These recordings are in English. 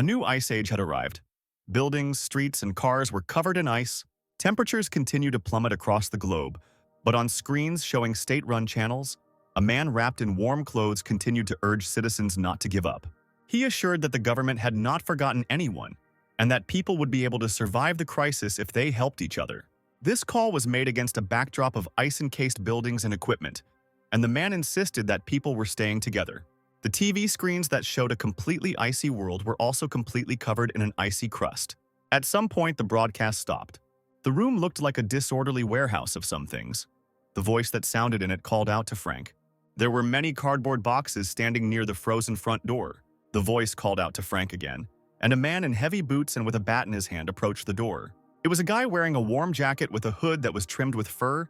A new ice age had arrived. Buildings, streets, and cars were covered in ice. Temperatures continued to plummet across the globe, but on screens showing state-run channels, a man wrapped in warm clothes continued to urge citizens not to give up. He assured that the government had not forgotten anyone, and that people would be able to survive the crisis if they helped each other. This call was made against a backdrop of ice-encased buildings and equipment, and the man insisted that people were staying together. The TV screens that showed a completely icy world were also completely covered in an icy crust. At some point, the broadcast stopped. The room looked like a disorderly warehouse of some things. The voice that sounded in it called out to Frank. There were many cardboard boxes standing near the frozen front door. The voice called out to Frank again, and a man in heavy boots and with a bat in his hand approached the door. It was a guy wearing a warm jacket with a hood that was trimmed with fur.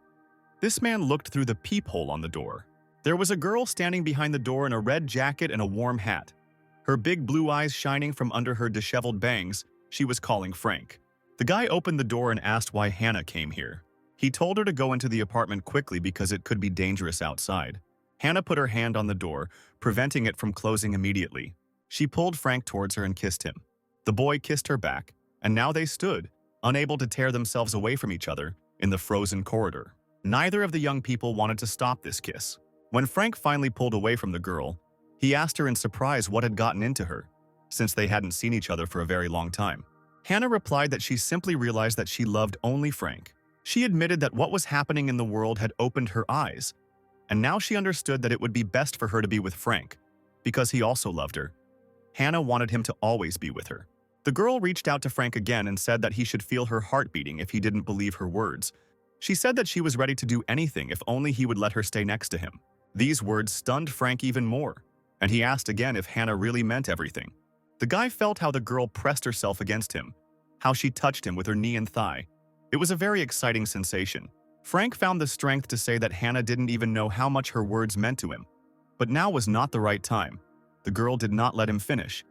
This man looked through the peephole on the door. There was a girl standing behind the door in a red jacket and a warm hat. Her big blue eyes shining from under her disheveled bangs, she was calling Frank. The guy opened the door and asked why Hannah came here. He told her to go into the apartment quickly because it could be dangerous outside. Hannah put her hand on the door, preventing it from closing immediately. She pulled Frank towards her and kissed him. The boy kissed her back, and now they stood, unable to tear themselves away from each other, in the frozen corridor. Neither of the young people wanted to stop this kiss. When Frank finally pulled away from the girl, he asked her in surprise what had gotten into her, since they hadn't seen each other for a very long time. Hannah replied that she simply realized that she loved only Frank. She admitted that what was happening in the world had opened her eyes, and now she understood that it would be best for her to be with Frank, because he also loved her. Hannah wanted him to always be with her. The girl reached out to Frank again and said that he should feel her heart beating if he didn't believe her words. She said that she was ready to do anything if only he would let her stay next to him. These words stunned Frank even more, and he asked again if Hannah really meant everything. The guy felt how the girl pressed herself against him, how she touched him with her knee and thigh. It was a very exciting sensation. Frank found the strength to say that Hannah didn't even know how much her words meant to him. But now was not the right time. The girl did not let him finish.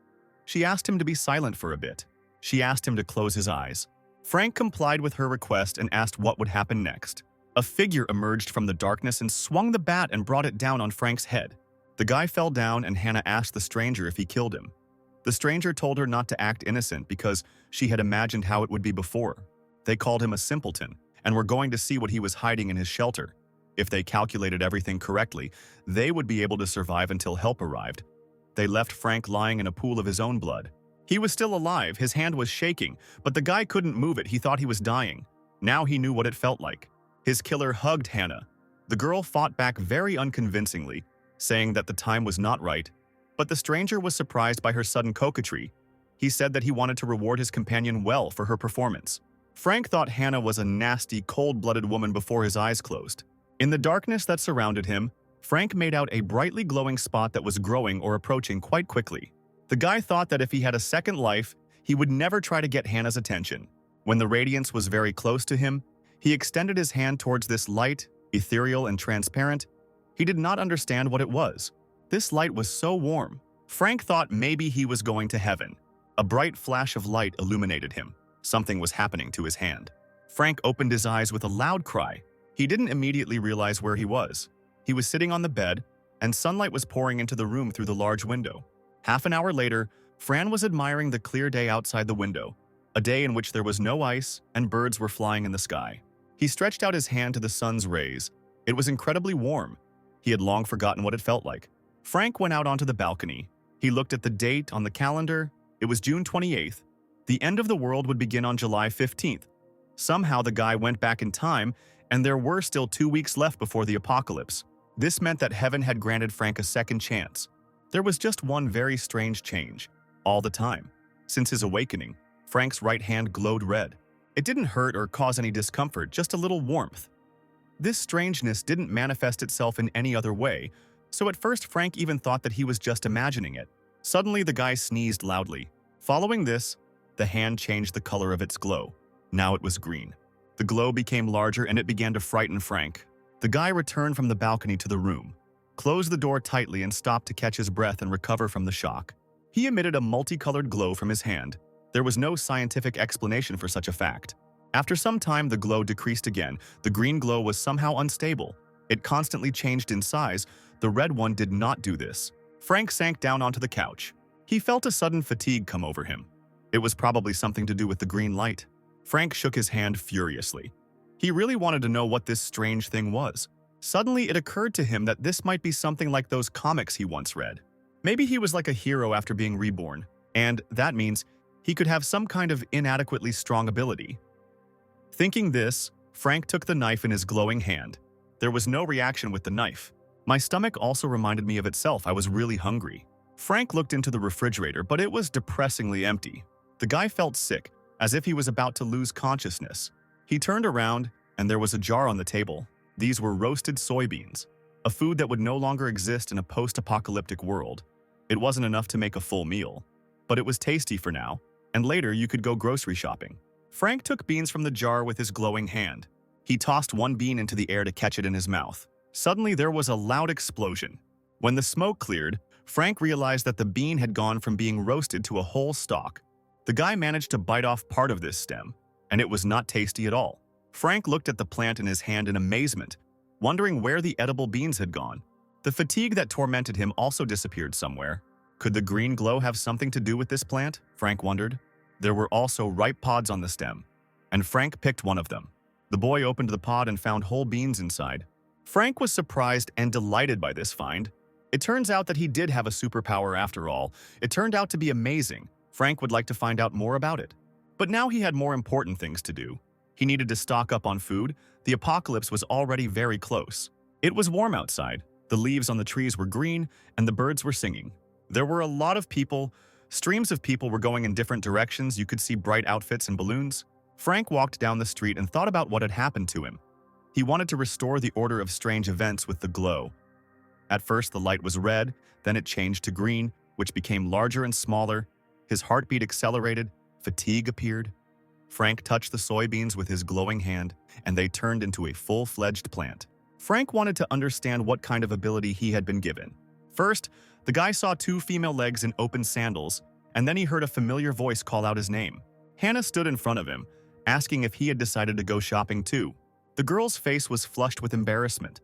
She asked him to be silent for a bit. She asked him to close his eyes. Frank complied with her request and asked what would happen next. A figure emerged from the darkness and swung the bat and brought it down on Frank's head. The guy fell down and Hannah asked the stranger if he killed him. The stranger told her not to act innocent because she had imagined how it would be before. They called him a simpleton and were going to see what he was hiding in his shelter. If they calculated everything correctly, they would be able to survive until help arrived. They left Frank lying in a pool of his own blood. He was still alive, his hand was shaking, but the guy couldn't move it, he thought he was dying. Now he knew what it felt like. His killer hugged Hannah. The girl fought back very unconvincingly, saying that the time was not right, but the stranger was surprised by her sudden coquetry. He said that he wanted to reward his companion well for her performance. Frank thought Hannah was a nasty, cold-blooded woman before his eyes closed. In the darkness that surrounded him, Frank made out a brightly glowing spot that was growing or approaching quite quickly. The guy thought that if he had a second life, he would never try to get Hannah's attention. When the radiance was very close to him, he extended his hand towards this light, ethereal and transparent. He did not understand what it was. This light was so warm. Frank thought maybe he was going to heaven. A bright flash of light illuminated him. Something was happening to his hand. Frank opened his eyes with a loud cry. He didn't immediately realize where he was. He was sitting on the bed, and sunlight was pouring into the room through the large window. Half an hour later, Fran was admiring the clear day outside the window, a day in which there was no ice and birds were flying in the sky. He stretched out his hand to the sun's rays. It was incredibly warm. He had long forgotten what it felt like. Frank went out onto the balcony. He looked at the date on the calendar. It was June 28th. The end of the world would begin on July 15th. Somehow the guy went back in time, and there were still 2 weeks left before the apocalypse. This meant that heaven had granted Frank a second chance. There was just one very strange change, all the time. Since his awakening, Frank's right hand glowed red. It didn't hurt or cause any discomfort, just a little warmth. This strangeness didn't manifest itself in any other way, so at first Frank even thought that he was just imagining it. Suddenly the guy sneezed loudly. Following this, the hand changed the color of its glow. Now it was green. The glow became larger and it began to frighten Frank. The guy returned from the balcony to the room, closed the door tightly and stopped to catch his breath and recover from the shock. He emitted a multicolored glow from his hand. There was no scientific explanation for such a fact. After some time, the glow decreased again. The green glow was somehow unstable. It constantly changed in size. The red one did not do this. Frank sank down onto the couch. He felt a sudden fatigue come over him. It was probably something to do with the green light. Frank shook his hand furiously. He really wanted to know what this strange thing was. Suddenly, it occurred to him that this might be something like those comics he once read. Maybe he was like a hero after being reborn, and that means he could have some kind of inadequately strong ability. Thinking this, Frank took the knife in his glowing hand. There was no reaction with the knife. My stomach also reminded me of itself. I was really hungry. Frank looked into the refrigerator, but it was depressingly empty. The guy felt sick, as if he was about to lose consciousness. He turned around, and there was a jar on the table. These were roasted soybeans, a food that would no longer exist in a post-apocalyptic world. It wasn't enough to make a full meal, but it was tasty for now, and later you could go grocery shopping. Frank took beans from the jar with his glowing hand. He tossed one bean into the air to catch it in his mouth. Suddenly, there was a loud explosion. When the smoke cleared, Frank realized that the bean had gone from being roasted to a whole stalk. The guy managed to bite off part of this stem, and it was not tasty at all. Frank looked at the plant in his hand in amazement, wondering where the edible beans had gone. The fatigue that tormented him also disappeared somewhere. Could the green glow have something to do with this plant? Frank wondered. There were also ripe pods on the stem, and Frank picked one of them. The boy opened the pod and found whole beans inside. Frank was surprised and delighted by this find. It turns out that he did have a superpower after all. It turned out to be amazing. Frank would like to find out more about it. But now he had more important things to do. He needed to stock up on food. The apocalypse was already very close. It was warm outside. The leaves on the trees were green, and the birds were singing. There were a lot of people. Streams of people were going in different directions. You could see bright outfits and balloons. Frank walked down the street and thought about what had happened to him. He wanted to restore the order of strange events with the glow. At first, the light was red, then it changed to green, which became larger and smaller. His heartbeat accelerated, fatigue appeared. Frank touched the soybeans with his glowing hand, and they turned into a full-fledged plant. Frank wanted to understand what kind of ability he had been given. First, the guy saw two female legs in open sandals, and then he heard a familiar voice call out his name. Hannah stood in front of him, asking if he had decided to go shopping too. The girl's face was flushed with embarrassment.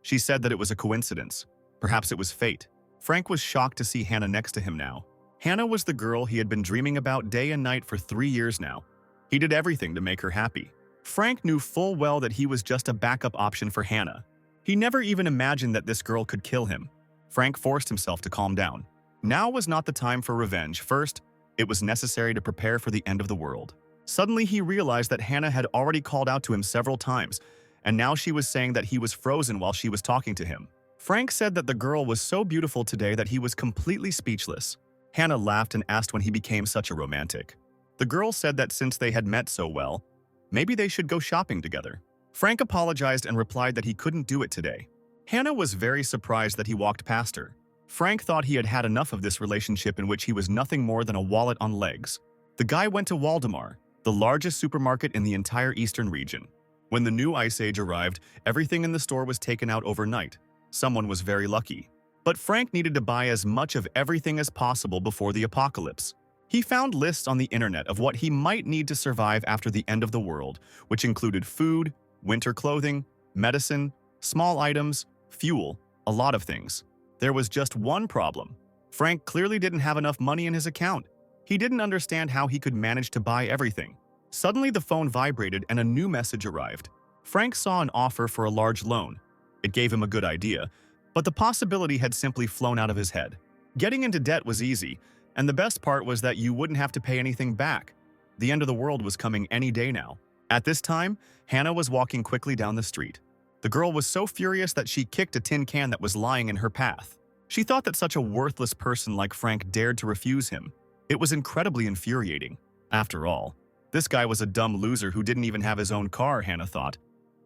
She said that it was a coincidence. Perhaps it was fate. Frank was shocked to see Hannah next to him now. Hannah was the girl he had been dreaming about day and night for 3 years now. He did everything to make her happy. Frank knew full well that he was just a backup option for Hannah. He never even imagined that this girl could kill him. Frank forced himself to calm down. Now was not the time for revenge. First, it was necessary to prepare for the end of the world. Suddenly, he realized that Hannah had already called out to him several times, and now she was saying that he was frozen while she was talking to him. Frank said that the girl was so beautiful today that he was completely speechless. Hannah laughed and asked when he became such a romantic. The girl said that since they had met so well, maybe they should go shopping together. Frank apologized and replied that he couldn't do it today. Hannah was very surprised that he walked past her. Frank thought he had had enough of this relationship in which he was nothing more than a wallet on legs. The guy went to Waldemar, the largest supermarket in the entire eastern region. When the new ice age arrived, everything in the store was taken out overnight. Someone was very lucky. But Frank needed to buy as much of everything as possible before the apocalypse. He found lists on the internet of what he might need to survive after the end of the world, which included food, winter clothing, medicine, small items, fuel, a lot of things. There was just one problem. Frank clearly didn't have enough money in his account. He didn't understand how he could manage to buy everything. Suddenly, the phone vibrated and a new message arrived. Frank saw an offer for a large loan. It gave him a good idea, but the possibility had simply flown out of his head. Getting into debt was easy, and the best part was that you wouldn't have to pay anything back. The end of the world was coming any day now. At this time, Hannah was walking quickly down the street. The girl was so furious that she kicked a tin can that was lying in her path. She thought that such a worthless person like Frank dared to refuse him. It was incredibly infuriating. After all, this guy was a dumb loser who didn't even have his own car, Hannah thought.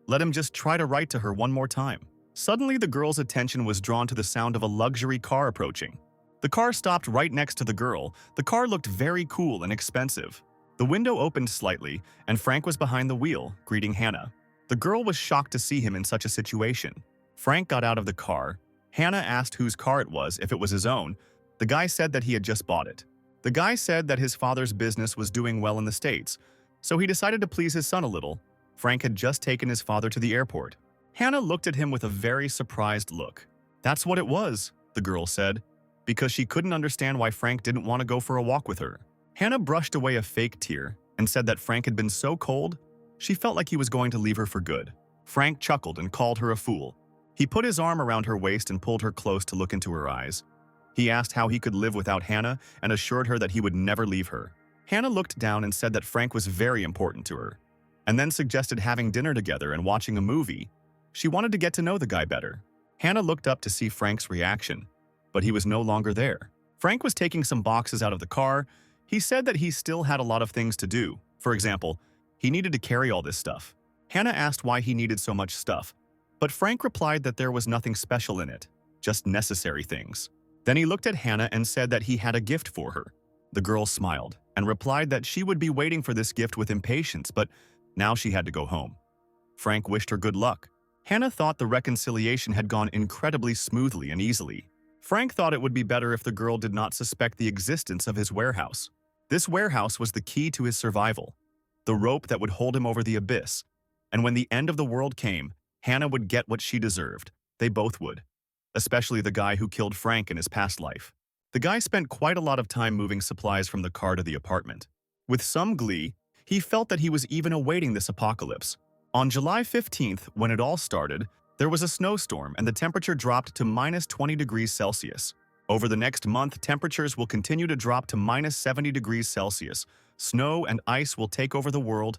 Let him just try to write to her one more time. Suddenly, the girl's attention was drawn to the sound of a luxury car approaching. The car stopped right next to the girl. The car looked very cool and expensive. The window opened slightly, and Frank was behind the wheel, greeting Hannah. The girl was shocked to see him in such a situation. Frank got out of the car. Hannah asked whose car it was, if it was his own. The guy said that he had just bought it. The guy said that his father's business was doing well in the States, so he decided to please his son a little. Frank had just taken his father to the airport. Hannah looked at him with a very surprised look. "That's what it was," the girl said. because she couldn't understand why Frank didn't want to go for a walk with her. Hannah brushed away a fake tear and said that Frank had been so cold, she felt like he was going to leave her for good. Frank chuckled and called her a fool. He put his arm around her waist and pulled her close to look into her eyes. He asked how he could live without Hannah and assured her that he would never leave her. Hannah looked down and said that Frank was very important to her, and then suggested having dinner together and watching a movie. She wanted to get to know the guy better. Hannah looked up to see Frank's reaction, but he was no longer there. Frank was taking some boxes out of the car. He said that he still had a lot of things to do. For example, he needed to carry all this stuff. Hannah asked why he needed so much stuff, but Frank replied that there was nothing special in it, just necessary things. Then he looked at Hannah and said that he had a gift for her. The girl smiled and replied that she would be waiting for this gift with impatience, but now she had to go home. Frank wished her good luck. Hannah thought the reconciliation had gone incredibly smoothly and easily. Frank thought it would be better if the girl did not suspect the existence of his warehouse. This warehouse was the key to his survival, the rope that would hold him over the abyss. And when the end of the world came, Hannah would get what she deserved. They both would, especially the guy who killed Frank in his past life. The guy spent quite a lot of time moving supplies from the car to the apartment. With some glee, he felt that he was even awaiting this apocalypse. On July 15th, when it all started, there was a snowstorm and the temperature dropped to minus 20 degrees Celsius. Over the next month, temperatures will continue to drop to minus 70 degrees Celsius. Snow and ice will take over the world,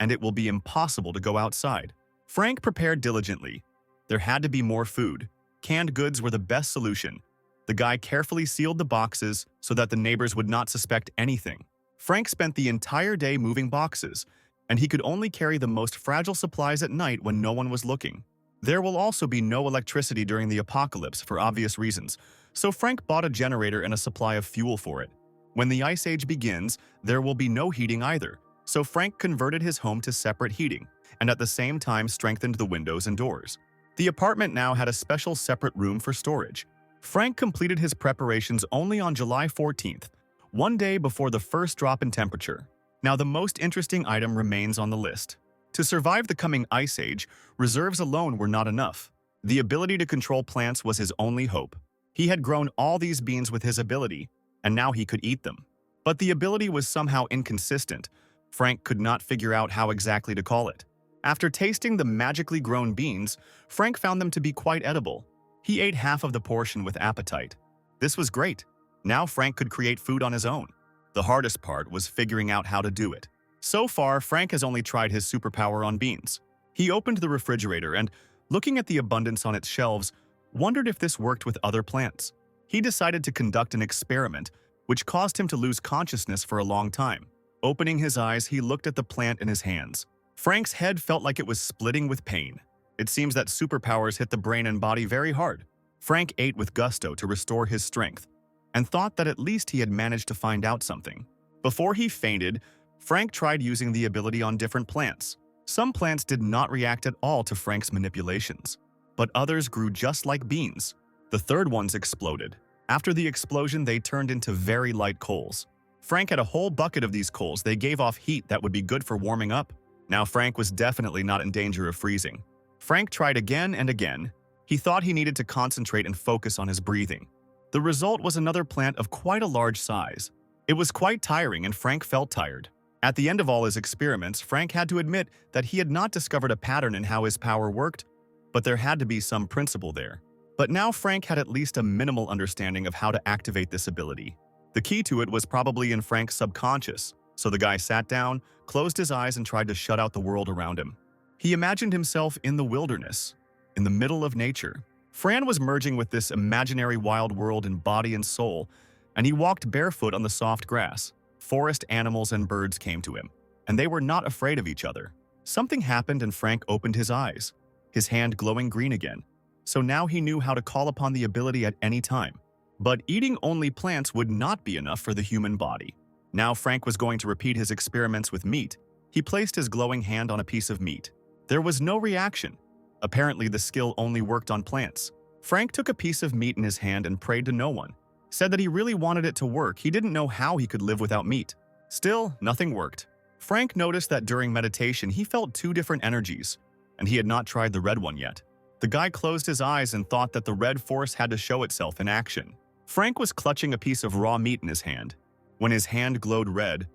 and it will be impossible to go outside. Frank prepared diligently. There had to be more food. Canned goods were the best solution. The guy carefully sealed the boxes so that the neighbors would not suspect anything. Frank spent the entire day moving boxes, and he could only carry the most fragile supplies at night when no one was looking. There will also be no electricity during the apocalypse for obvious reasons, so Frank bought a generator and a supply of fuel for it. When the Ice Age begins, there will be no heating either, so Frank converted his home to separate heating, and at the same time strengthened the windows and doors. The apartment now had a special separate room for storage. Frank completed his preparations only on July 14th, one day before the first drop in temperature. Now the most interesting item remains on the list. To survive the coming Ice Age, reserves alone were not enough. The ability to control plants was his only hope. He had grown all these beans with his ability, and now he could eat them. But the ability was somehow inconsistent. Frank could not figure out how exactly to call it. After tasting the magically grown beans, Frank found them to be quite edible. He ate half of the portion with appetite. This was great. Now Frank could create food on his own. The hardest part was figuring out how to do it. So far, Frank has only tried his superpower on beans. He opened the refrigerator and, looking at the abundance on its shelves, wondered if this worked with other plants. He decided to conduct an experiment, which caused him to lose consciousness for a long time. Opening his eyes, he looked at the plant in his hands. Frank's head felt like it was splitting with pain. It seems that superpowers hit the brain and body very hard. Frank ate with gusto to restore his strength, and thought that at least he had managed to find out something. Before he fainted, Frank tried using the ability on different plants. Some plants did not react at all to Frank's manipulations, but others grew just like beans. The third ones exploded. After the explosion, they turned into very light coals. Frank had a whole bucket of these coals. They gave off heat that would be good for warming up. Now Frank was definitely not in danger of freezing. Frank tried again and again. He thought he needed to concentrate and focus on his breathing. The result was another plant of quite a large size. It was quite tiring and Frank felt tired. At the end of all his experiments, Frank had to admit that he had not discovered a pattern in how his power worked, but there had to be some principle there. But now Frank had at least a minimal understanding of how to activate this ability. The key to it was probably in Frank's subconscious, so the guy sat down, closed his eyes, and tried to shut out the world around him. He imagined himself in the wilderness, in the middle of nature. Fran was merging with this imaginary wild world in body and soul, and he walked barefoot on the soft grass. Forest animals and birds came to him, and they were not afraid of each other. Something happened and Frank opened his eyes, his hand glowing green again. So now he knew how to call upon the ability at any time. But eating only plants would not be enough for the human body. Now Frank was going to repeat his experiments with meat. He placed his glowing hand on a piece of meat. There was no reaction. Apparently the skill only worked on plants. Frank took a piece of meat in his hand and prayed to no one. Said that he really wanted it to work. He didn't know how he could live without meat. Still, nothing worked. Frank noticed that during meditation he felt two different energies, and he had not tried the red one yet. The guy closed his eyes and thought that the red force had to show itself in action. Frank was clutching a piece of raw meat in his hand. When his hand glowed red,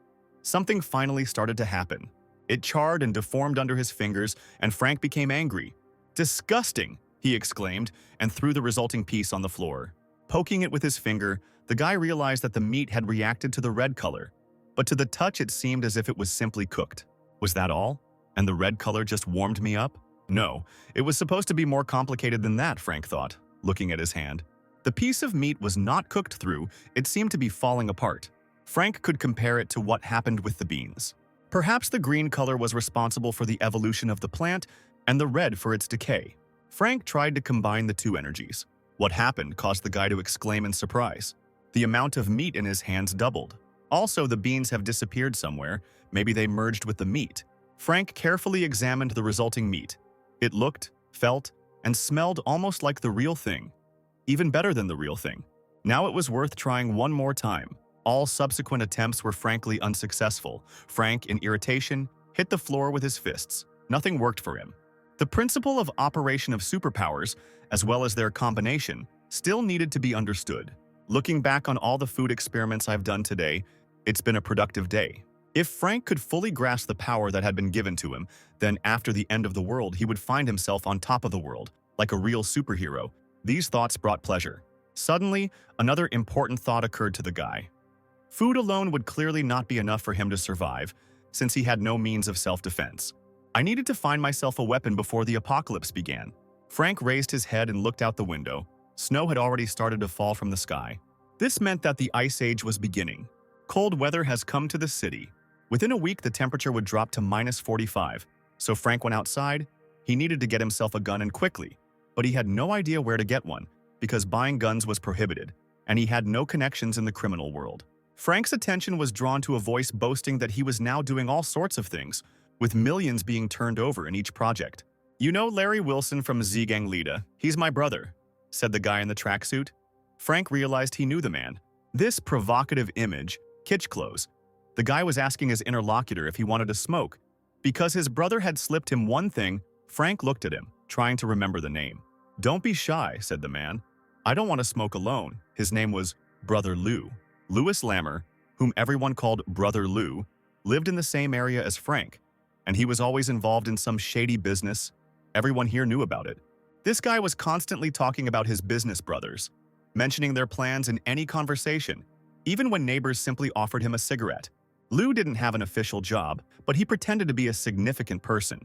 something finally started to happen. It charred and deformed under his fingers, and Frank became angry. "Disgusting!" he exclaimed, and threw the resulting piece on the floor. Poking it with his finger, the guy realized that the meat had reacted to the red color. But to the touch, it seemed as if it was simply cooked. Was that all? And the red color just warmed me up? No, it was supposed to be more complicated than that, Frank thought, looking at his hand. The piece of meat was not cooked through, it seemed to be falling apart. Frank could compare it to what happened with the beans. Perhaps the green color was responsible for the evolution of the plant, and the red for its decay. Frank tried to combine the two energies. What happened caused the guy to exclaim in surprise. The amount of meat in his hands doubled. Also, the beans have disappeared somewhere. Maybe they merged with the meat. Frank carefully examined the resulting meat. It looked, felt, and smelled almost like the real thing. Even better than the real thing. Now it was worth trying one more time. All subsequent attempts were frankly unsuccessful. Frank, in irritation, hit the floor with his fists. Nothing worked for him. The principle of operation of superpowers, as well as their combination, still needed to be understood. Looking back on all the food experiments I've done today, it's been a productive day. If Frank could fully grasp the power that had been given to him, then after the end of the world, he would find himself on top of the world, like a real superhero. These thoughts brought pleasure. Suddenly, another important thought occurred to the guy. Food alone would clearly not be enough for him to survive, since he had no means of self-defense. I needed to find myself a weapon before the apocalypse began. Frank raised his head and looked out the window. Snow had already started to fall from the sky. This meant that the Ice Age was beginning. Cold weather has come to the city. Within a week, the temperature would drop to -45. So Frank went outside. He needed to get himself a gun, and quickly. But he had no idea where to get one, because buying guns was prohibited, and he had no connections in the criminal world. Frank's attention was drawn to a voice boasting that he was now doing all sorts of things, with millions being turned over in each project. "You know Larry Wilson from Z-Gang Lida? He's my brother," said the guy in the tracksuit. Frank realized he knew the man. This provocative image, kitsch clothes. The guy was asking his interlocutor if he wanted to smoke. Because his brother had slipped him one thing, Frank looked at him, trying to remember the name. "Don't be shy," said the man. "I don't want to smoke alone." His name was Brother Lou. Louis Lammer, whom everyone called Brother Lou, lived in the same area as Frank, and he was always involved in some shady business. Everyone here knew about it. This guy was constantly talking about his business brothers, mentioning their plans in any conversation, even when neighbors simply offered him a cigarette. Lou didn't have an official job, but he pretended to be a significant person.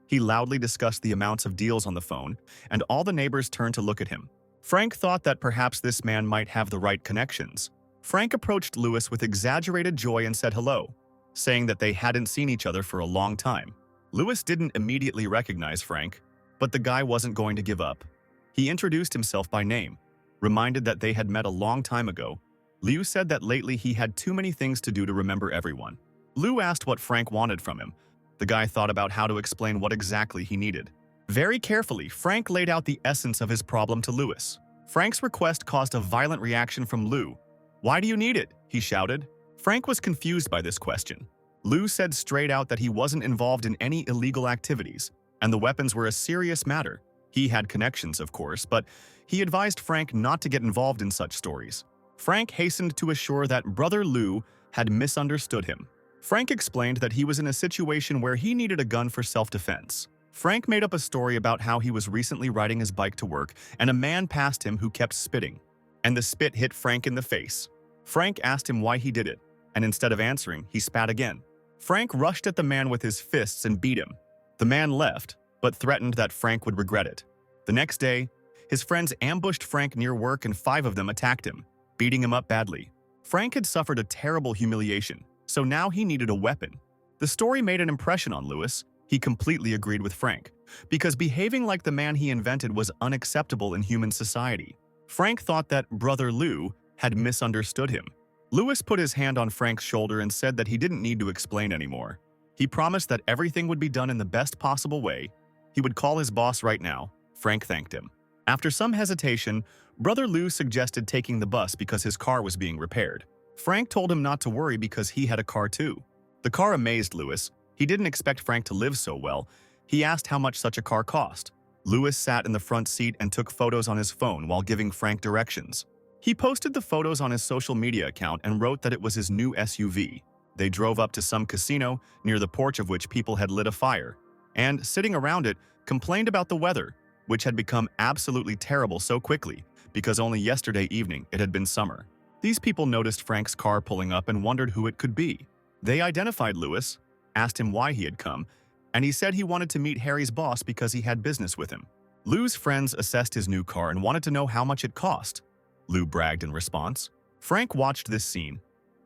He loudly discussed the amounts of deals on the phone, and all the neighbors turned to look at him. Frank thought that perhaps this man might have the right connections. Frank approached Louis with exaggerated joy and said hello, saying that they hadn't seen each other for a long time. Louis didn't immediately recognize Frank, but the guy wasn't going to give up. He introduced himself by name, reminded that they had met a long time ago. Liu said that lately he had too many things to do to remember everyone. Liu asked what Frank wanted from him. The guy thought about how to explain what exactly he needed. Very carefully, Frank laid out the essence of his problem to Louis. Frank's request caused a violent reaction from Liu. "Why do you need it?" he shouted. Frank was confused by this question. Liu said straight out that he wasn't involved in any illegal activities, and the weapons were a serious matter. He had connections, of course, but he advised Frank not to get involved in such stories. Frank hastened to assure that Brother Lou had misunderstood him. Frank explained that he was in a situation where he needed a gun for self-defense. Frank made up a story about how he was recently riding his bike to work, and a man passed him who kept spitting, and the spit hit Frank in the face. Frank asked him why he did it, and instead of answering, he spat again. Frank rushed at the man with his fists and beat him. The man left, but threatened that Frank would regret it. The next day, his friends ambushed Frank near work and 5 of them attacked him, beating him up badly. Frank had suffered a terrible humiliation, so now he needed a weapon. The story made an impression on Louis. He completely agreed with Frank, because behaving like the man he invented was unacceptable in human society. Frank thought that Brother Lou had misunderstood him. Louis put his hand on Frank's shoulder and said that he didn't need to explain anymore. He promised that everything would be done in the best possible way. He would call his boss right now. Frank thanked him. After some hesitation, Brother Lou suggested taking the bus because his car was being repaired. Frank told him not to worry because he had a car too. The car amazed Louis. He didn't expect Frank to live so well. He asked how much such a car cost. Louis sat in the front seat and took photos on his phone while giving Frank directions. He posted the photos on his social media account and wrote that it was his new SUV. They drove up to some casino, near the porch of which people had lit a fire, and, sitting around it, complained about the weather, which had become absolutely terrible so quickly, because only yesterday evening it had been summer. These people noticed Frank's car pulling up and wondered who it could be. They identified Louis, asked him why he had come, and he said he wanted to meet Harry's boss because he had business with him. Lou's friends assessed his new car and wanted to know how much it cost. Lou bragged in response. Frank watched this scene.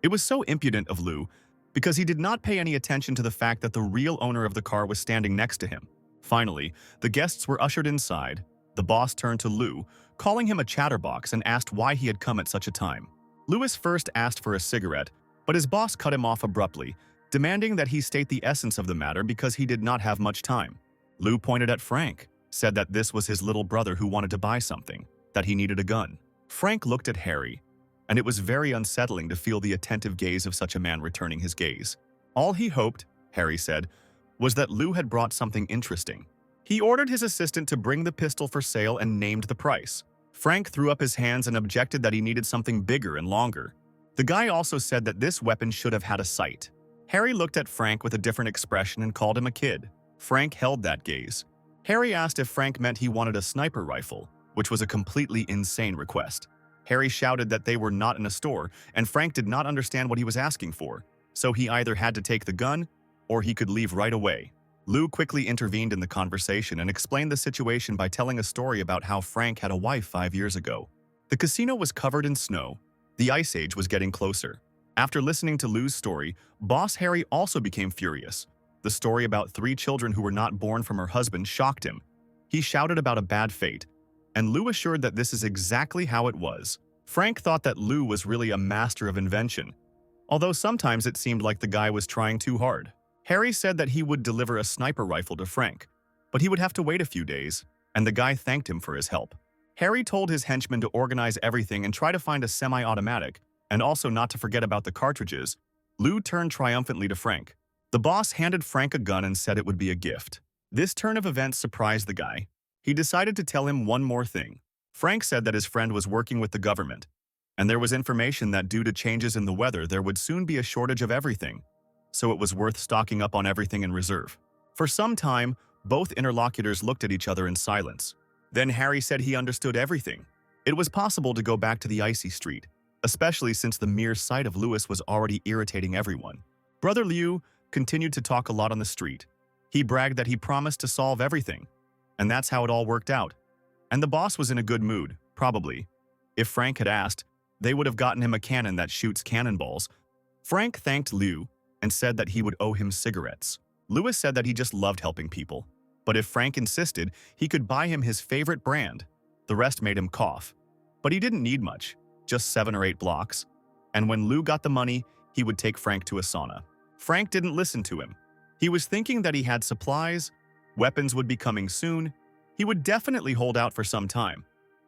It was so impudent of Lou because he did not pay any attention to the fact that the real owner of the car was standing next to him. Finally, the guests were ushered inside. The boss turned to Lou, calling him a chatterbox, and asked why he had come at such a time. Louis first asked for a cigarette, but his boss cut him off abruptly, demanding that he state the essence of the matter because he did not have much time. Lou pointed at Frank, said that this was his little brother who wanted to buy something, that he needed a gun. Frank looked at Harry, and it was very unsettling to feel the attentive gaze of such a man returning his gaze. All he hoped, Harry said, was that Lou had brought something interesting. He ordered his assistant to bring the pistol for sale and named the price. Frank threw up his hands and objected that he needed something bigger and longer. The guy also said that this weapon should have had a sight. Harry looked at Frank with a different expression and called him a kid. Frank held that gaze. Harry asked if Frank meant he wanted a sniper rifle, which was a completely insane request. Harry shouted that they were not in a store, and Frank did not understand what he was asking for, so he either had to take the gun or he could leave right away. Lou quickly intervened in the conversation and explained the situation by telling a story about how Frank had a wife 5 years ago. The casino was covered in snow. The ice age was getting closer. After listening to Lou's story, Boss Harry also became furious. The story about 3 children who were not born from her husband shocked him. He shouted about a bad fate, and Lou assured that this is exactly how it was. Frank thought that Lou was really a master of invention, although sometimes it seemed like the guy was trying too hard. Harry said that he would deliver a sniper rifle to Frank, but he would have to wait a few days, and the guy thanked him for his help. Harry told his henchmen to organize everything and try to find a semi-automatic, and also not to forget about the cartridges. Lou turned triumphantly to Frank. The boss handed Frank a gun and said it would be a gift. This turn of events surprised the guy. He decided to tell him one more thing. Frank said that his friend was working with the government, and there was information that due to changes in the weather there would soon be a shortage of everything, so it was worth stocking up on everything in reserve. For some time, both interlocutors looked at each other in silence. Then Harry said he understood everything. It was possible to go back to the icy street, especially since the mere sight of Louis was already irritating everyone. Brother Liu continued to talk a lot on the street. He bragged that he promised to solve everything, and that's how it all worked out. And the boss was in a good mood, probably. If Frank had asked, they would have gotten him a cannon that shoots cannonballs. Frank thanked Liu and said that he would owe him cigarettes. Louis said that he just loved helping people, but if Frank insisted, he could buy him his favorite brand. The rest made him cough. But he didn't need much, just 7 or 8 blocks. And when Lou got the money, he would take Frank to a sauna. Frank didn't listen to him. He was thinking that he had supplies, weapons would be coming soon. He would definitely hold out for some time.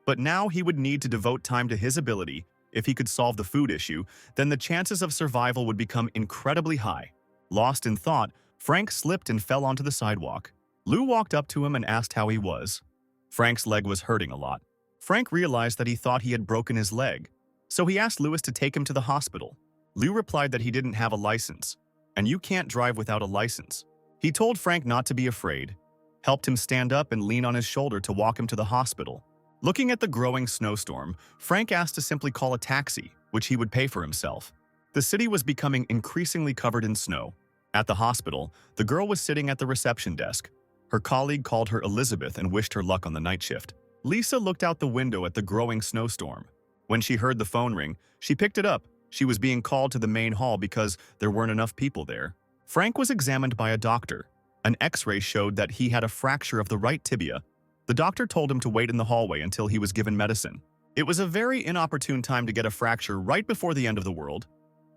But now he would need to devote time to his ability. If he could solve the food issue, then the chances of survival would become incredibly high. Lost in thought, Frank slipped and fell onto the sidewalk. Lou walked up to him and asked how he was. Frank's leg was hurting a lot. Frank realized that he thought he had broken his leg, so he asked Louis to take him to the hospital. Lou replied that he didn't have a license, and you can't drive without a license. He told Frank not to be afraid, helped him stand up and lean on his shoulder to walk him to the hospital. Looking at the growing snowstorm, Frank asked to simply call a taxi, which he would pay for himself. The city was becoming increasingly covered in snow. At the hospital, the girl was sitting at the reception desk. Her colleague called her Elizabeth and wished her luck on the night shift. Lisa looked out the window at the growing snowstorm. When she heard the phone ring, she picked it up. She was being called to the main hall because there weren't enough people there. Frank was examined by a doctor. An X-ray showed that he had a fracture of the right tibia. The doctor told him to wait in the hallway until he was given medicine. It was a very inopportune time to get a fracture right before the end of the world.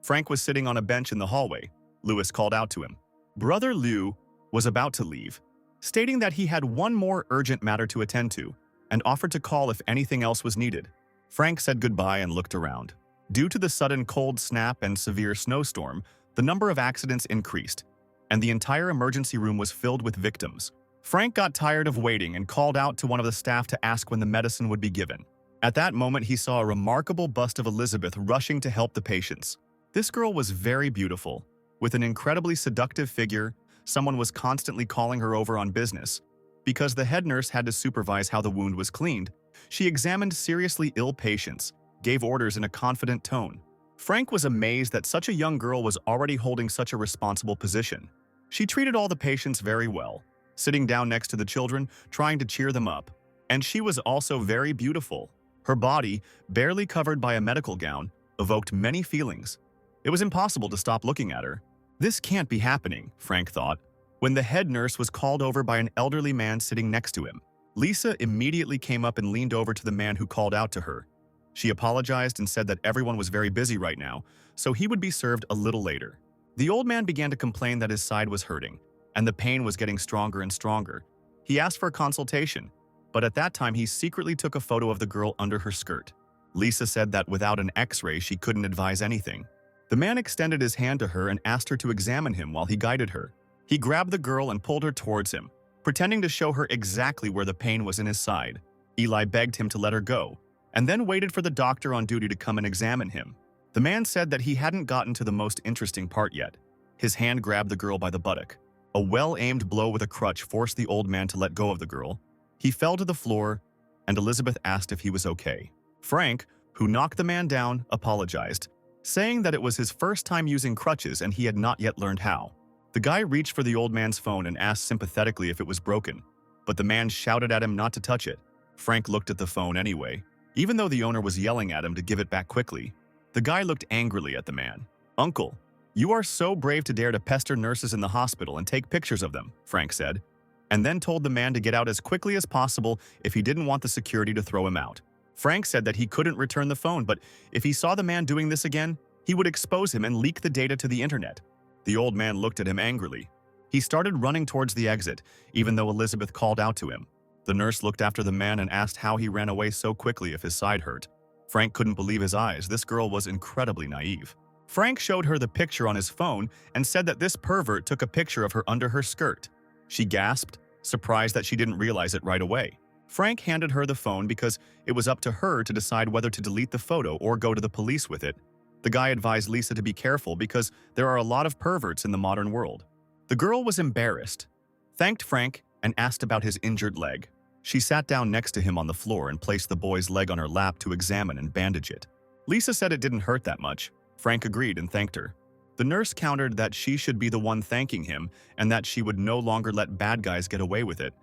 Frank was sitting on a bench in the hallway. Louis called out to him. Brother Liu was about to leave, stating that he had one more urgent matter to attend to and offered to call if anything else was needed. Frank said goodbye and looked around. Due to the sudden cold snap and severe snowstorm, the number of accidents increased, and the entire emergency room was filled with victims. Frank got tired of waiting and called out to one of the staff to ask when the medicine would be given. At that moment, he saw a remarkable bust of Elizabeth rushing to help the patients. This girl was very beautiful. With an incredibly seductive figure, someone was constantly calling her over on business. Because the head nurse had to supervise how the wound was cleaned, she examined seriously ill patients, gave orders in a confident tone. Frank was amazed that such a young girl was already holding such a responsible position. She treated all the patients very well, sitting down next to the children, trying to cheer them up. And she was also very beautiful. Her body, barely covered by a medical gown, evoked many feelings. It was impossible to stop looking at her. This can't be happening, Frank thought, when the head nurse was called over by an elderly man sitting next to him. Lisa immediately came up and leaned over to the man who called out to her. She apologized and said that everyone was very busy right now, so he would be served a little later. The old man began to complain that his side was hurting, and the pain was getting stronger and stronger. He asked for a consultation, but at that time he secretly took a photo of the girl under her skirt. Lisa said that without an X-ray she couldn't advise anything. The man extended his hand to her and asked her to examine him while he guided her. He grabbed the girl and pulled her towards him, pretending to show her exactly where the pain was in his side. Eli begged him to let her go, and then waited for the doctor on duty to come and examine him. The man said that he hadn't gotten to the most interesting part yet. His hand grabbed the girl by the buttock. A well-aimed blow with a crutch forced the old man to let go of the girl. He fell to the floor, and Elizabeth asked if he was okay. Frank, who knocked the man down, apologized, saying that it was his first time using crutches and he had not yet learned how. The guy reached for the old man's phone and asked sympathetically if it was broken, but the man shouted at him not to touch it. Frank looked at the phone anyway, even though the owner was yelling at him to give it back quickly. The guy looked angrily at the man. "Uncle, you are so brave to dare to pester nurses in the hospital and take pictures of them," Frank said, and then told the man to get out as quickly as possible if he didn't want the security to throw him out. Frank said that he couldn't return the phone, but if he saw the man doing this again, he would expose him and leak the data to the internet. The old man looked at him angrily. He started running towards the exit, even though Elizabeth called out to him. The nurse looked after the man and asked how he ran away so quickly if his side hurt. Frank couldn't believe his eyes. This girl was incredibly naive. Frank showed her the picture on his phone and said that this pervert took a picture of her under her skirt. She gasped, surprised that she didn't realize it right away. Frank handed her the phone because it was up to her to decide whether to delete the photo or go to the police with it. The guy advised Lisa to be careful because there are a lot of perverts in the modern world. The girl was embarrassed, thanked Frank, and asked about his injured leg. She sat down next to him on the floor and placed the boy's leg on her lap to examine and bandage it. Lisa said it didn't hurt that much. Frank agreed and thanked her. The nurse countered that she should be the one thanking him and that she would no longer let bad guys get away with it.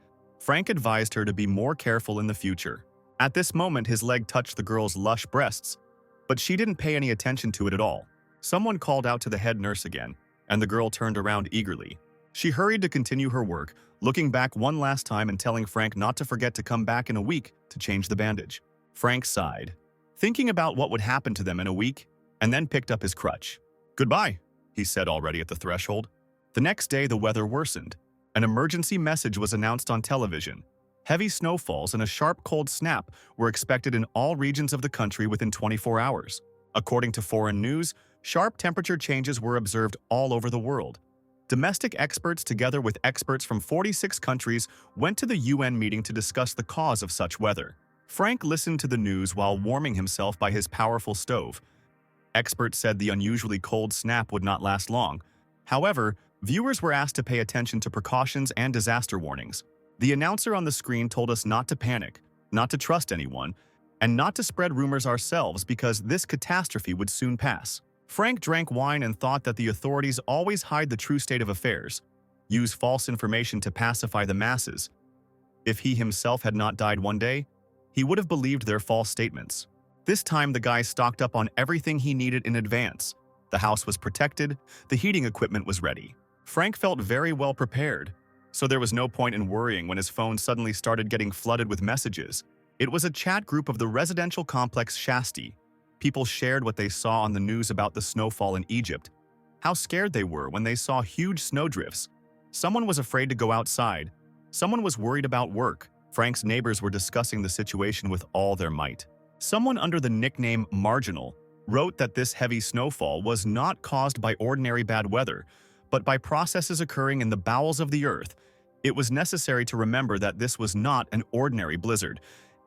Frank advised her to be more careful in the future. At this moment, his leg touched the girl's lush breasts, but she didn't pay any attention to it at all. Someone called out to the head nurse again, and the girl turned around eagerly. She hurried to continue her work, looking back one last time and telling Frank not to forget to come back in a week to change the bandage. Frank sighed, thinking about what would happen to them in a week, and then picked up his crutch. "Goodbye," he said already at the threshold. The next day, the weather worsened. An emergency message was announced on television. Heavy snowfalls and a sharp cold snap were expected in all regions of the country within 24 hours. According to foreign news, sharp temperature changes were observed all over the world. Domestic experts, together with experts from 46 countries, went to the UN meeting to discuss the cause of such weather. Frank listened to the news while warming himself by his powerful stove. Experts said the unusually cold snap would not last long. However, viewers were asked to pay attention to precautions and disaster warnings. The announcer on the screen told us not to panic, not to trust anyone, and not to spread rumors ourselves because this catastrophe would soon pass. Frank drank wine and thought that the authorities always hide the true state of affairs, use false information to pacify the masses. If he himself had not died one day, he would have believed their false statements. This time, the guy stocked up on everything he needed in advance. The house was protected, the heating equipment was ready. Frank felt very well prepared, so there was no point in worrying when his phone suddenly started getting flooded with messages. It was a chat group of the residential complex Shasti. People shared what they saw on the news about the snowfall in Egypt, how scared they were when they saw huge snowdrifts. Someone was afraid to go outside. Someone was worried about work. Frank's neighbors were discussing the situation with all their might. Someone under the nickname Marginal wrote that this heavy snowfall was not caused by ordinary bad weather, but by processes occurring in the bowels of the earth. It was necessary to remember that this was not an ordinary blizzard,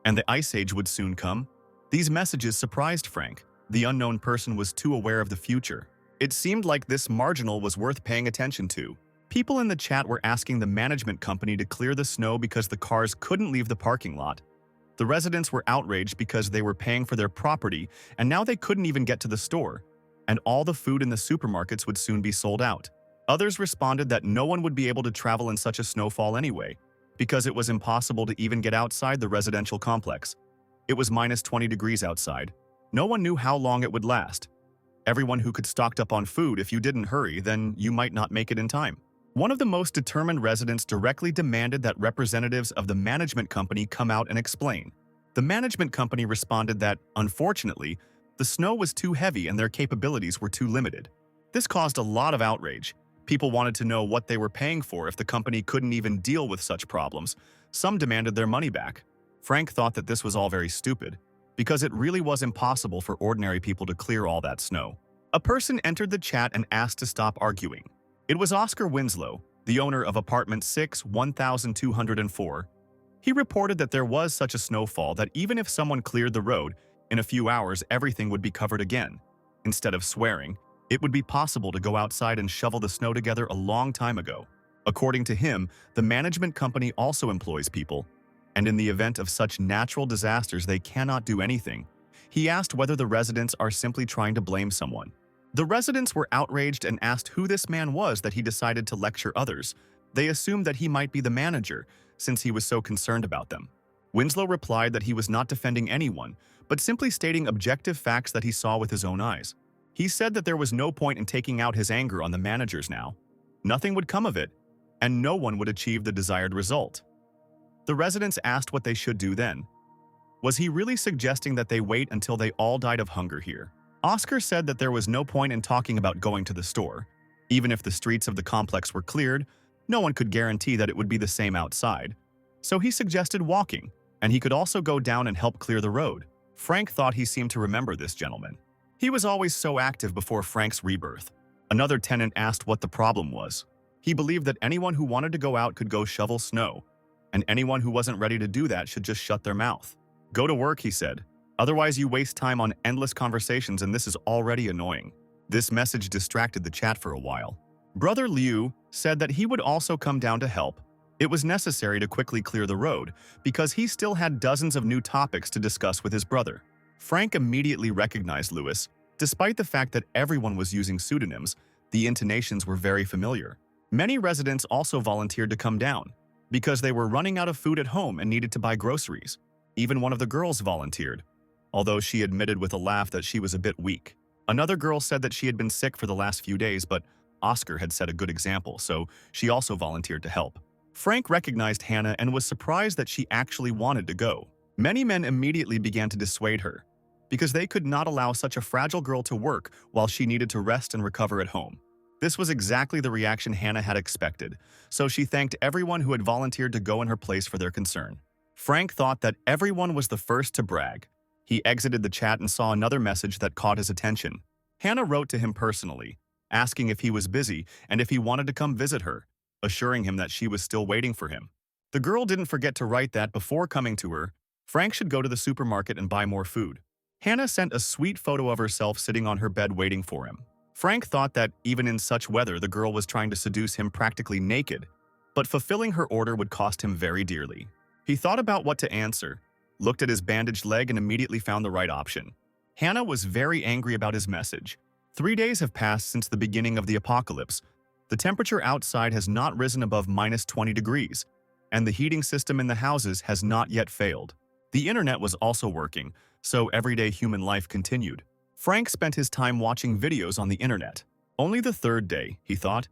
and the ice age would soon come. These messages surprised Frank. The unknown person was too aware of the future. It seemed like this marginal was worth paying attention to. People in the chat were asking the management company to clear the snow because the cars couldn't leave the parking lot. The residents were outraged because they were paying for their property and now they couldn't even get to the store, and all the food in the supermarkets would soon be sold out. Others responded that no one would be able to travel in such a snowfall anyway, because it was impossible to even get outside the residential complex. It was minus 20 degrees outside. No one knew how long it would last. Everyone who could stocked up on food. If you didn't hurry, then you might not make it in time. One of the most determined residents directly demanded that representatives of the management company come out and explain. The management company responded that, unfortunately, the snow was too heavy and their capabilities were too limited. This caused a lot of outrage. People wanted to know what they were paying for if the company couldn't even deal with such problems. Some demanded their money back. Frank thought that this was all very stupid, because it really was impossible for ordinary people to clear all that snow. A person entered the chat and asked to stop arguing. It was Oscar Winslow, the owner of Apartment 6, 1204. He reported that there was such a snowfall that even if someone cleared the road, in a few hours everything would be covered again. Instead of swearing, it would be possible to go outside and shovel the snow together a long time ago. According to him, the management company also employs people, and in the event of such natural disasters they cannot do anything. He asked whether the residents are simply trying to blame someone. The residents were outraged and asked who this man was that he decided to lecture others. They assumed that he might be the manager, since he was so concerned about them. Winslow replied that he was not defending anyone, but simply stating objective facts that he saw with his own eyes. He said that there was no point in taking out his anger on the managers now. Nothing would come of it, and no one would achieve the desired result. The residents asked what they should do then. Was he really suggesting that they wait until they all died of hunger here? Oscar said that there was no point in talking about going to the store. Even if the streets of the complex were cleared, no one could guarantee that it would be the same outside. So he suggested walking, and he could also go down and help clear the road. Frank thought he seemed to remember this gentleman. He was always so active before Frank's rebirth. Another tenant asked what the problem was. He believed that anyone who wanted to go out could go shovel snow, and anyone who wasn't ready to do that should just shut their mouth. Go to work, he said. Otherwise you waste time on endless conversations and this is already annoying. This message distracted the chat for a while. Brother Liu said that he would also come down to help. It was necessary to quickly clear the road because he still had dozens of new topics to discuss with his brother. Frank immediately recognized Lewis. Despite the fact that everyone was using pseudonyms, the intonations were very familiar. Many residents also volunteered to come down because they were running out of food at home and needed to buy groceries. Even one of the girls volunteered, although she admitted with a laugh that she was a bit weak. Another girl said that she had been sick for the last few days, but Oscar had set a good example, so she also volunteered to help. Frank recognized Hannah and was surprised that she actually wanted to go. Many men immediately began to dissuade her, because they could not allow such a fragile girl to work while she needed to rest and recover at home. This was exactly the reaction Hannah had expected, so she thanked everyone who had volunteered to go in her place for their concern. Frank thought that everyone was the first to brag. He exited the chat and saw another message that caught his attention. Hannah wrote to him personally, asking if he was busy and if he wanted to come visit her, assuring him that she was still waiting for him. The girl didn't forget to write that before coming to her, Frank should go to the supermarket and buy more food. Hannah sent a sweet photo of herself sitting on her bed waiting for him. Frank thought that even in such weather the girl was trying to seduce him practically naked, but fulfilling her order would cost him very dearly. He thought about what to answer, looked at his bandaged leg and immediately found the right option. Hannah was very angry about his message. 3 days have passed since the beginning of the apocalypse. The temperature outside has not risen above minus 20 degrees, and the heating system in the houses has not yet failed. The internet was also working, so everyday human life continued. Frank spent his time watching videos on the internet. Only the third day, he thought,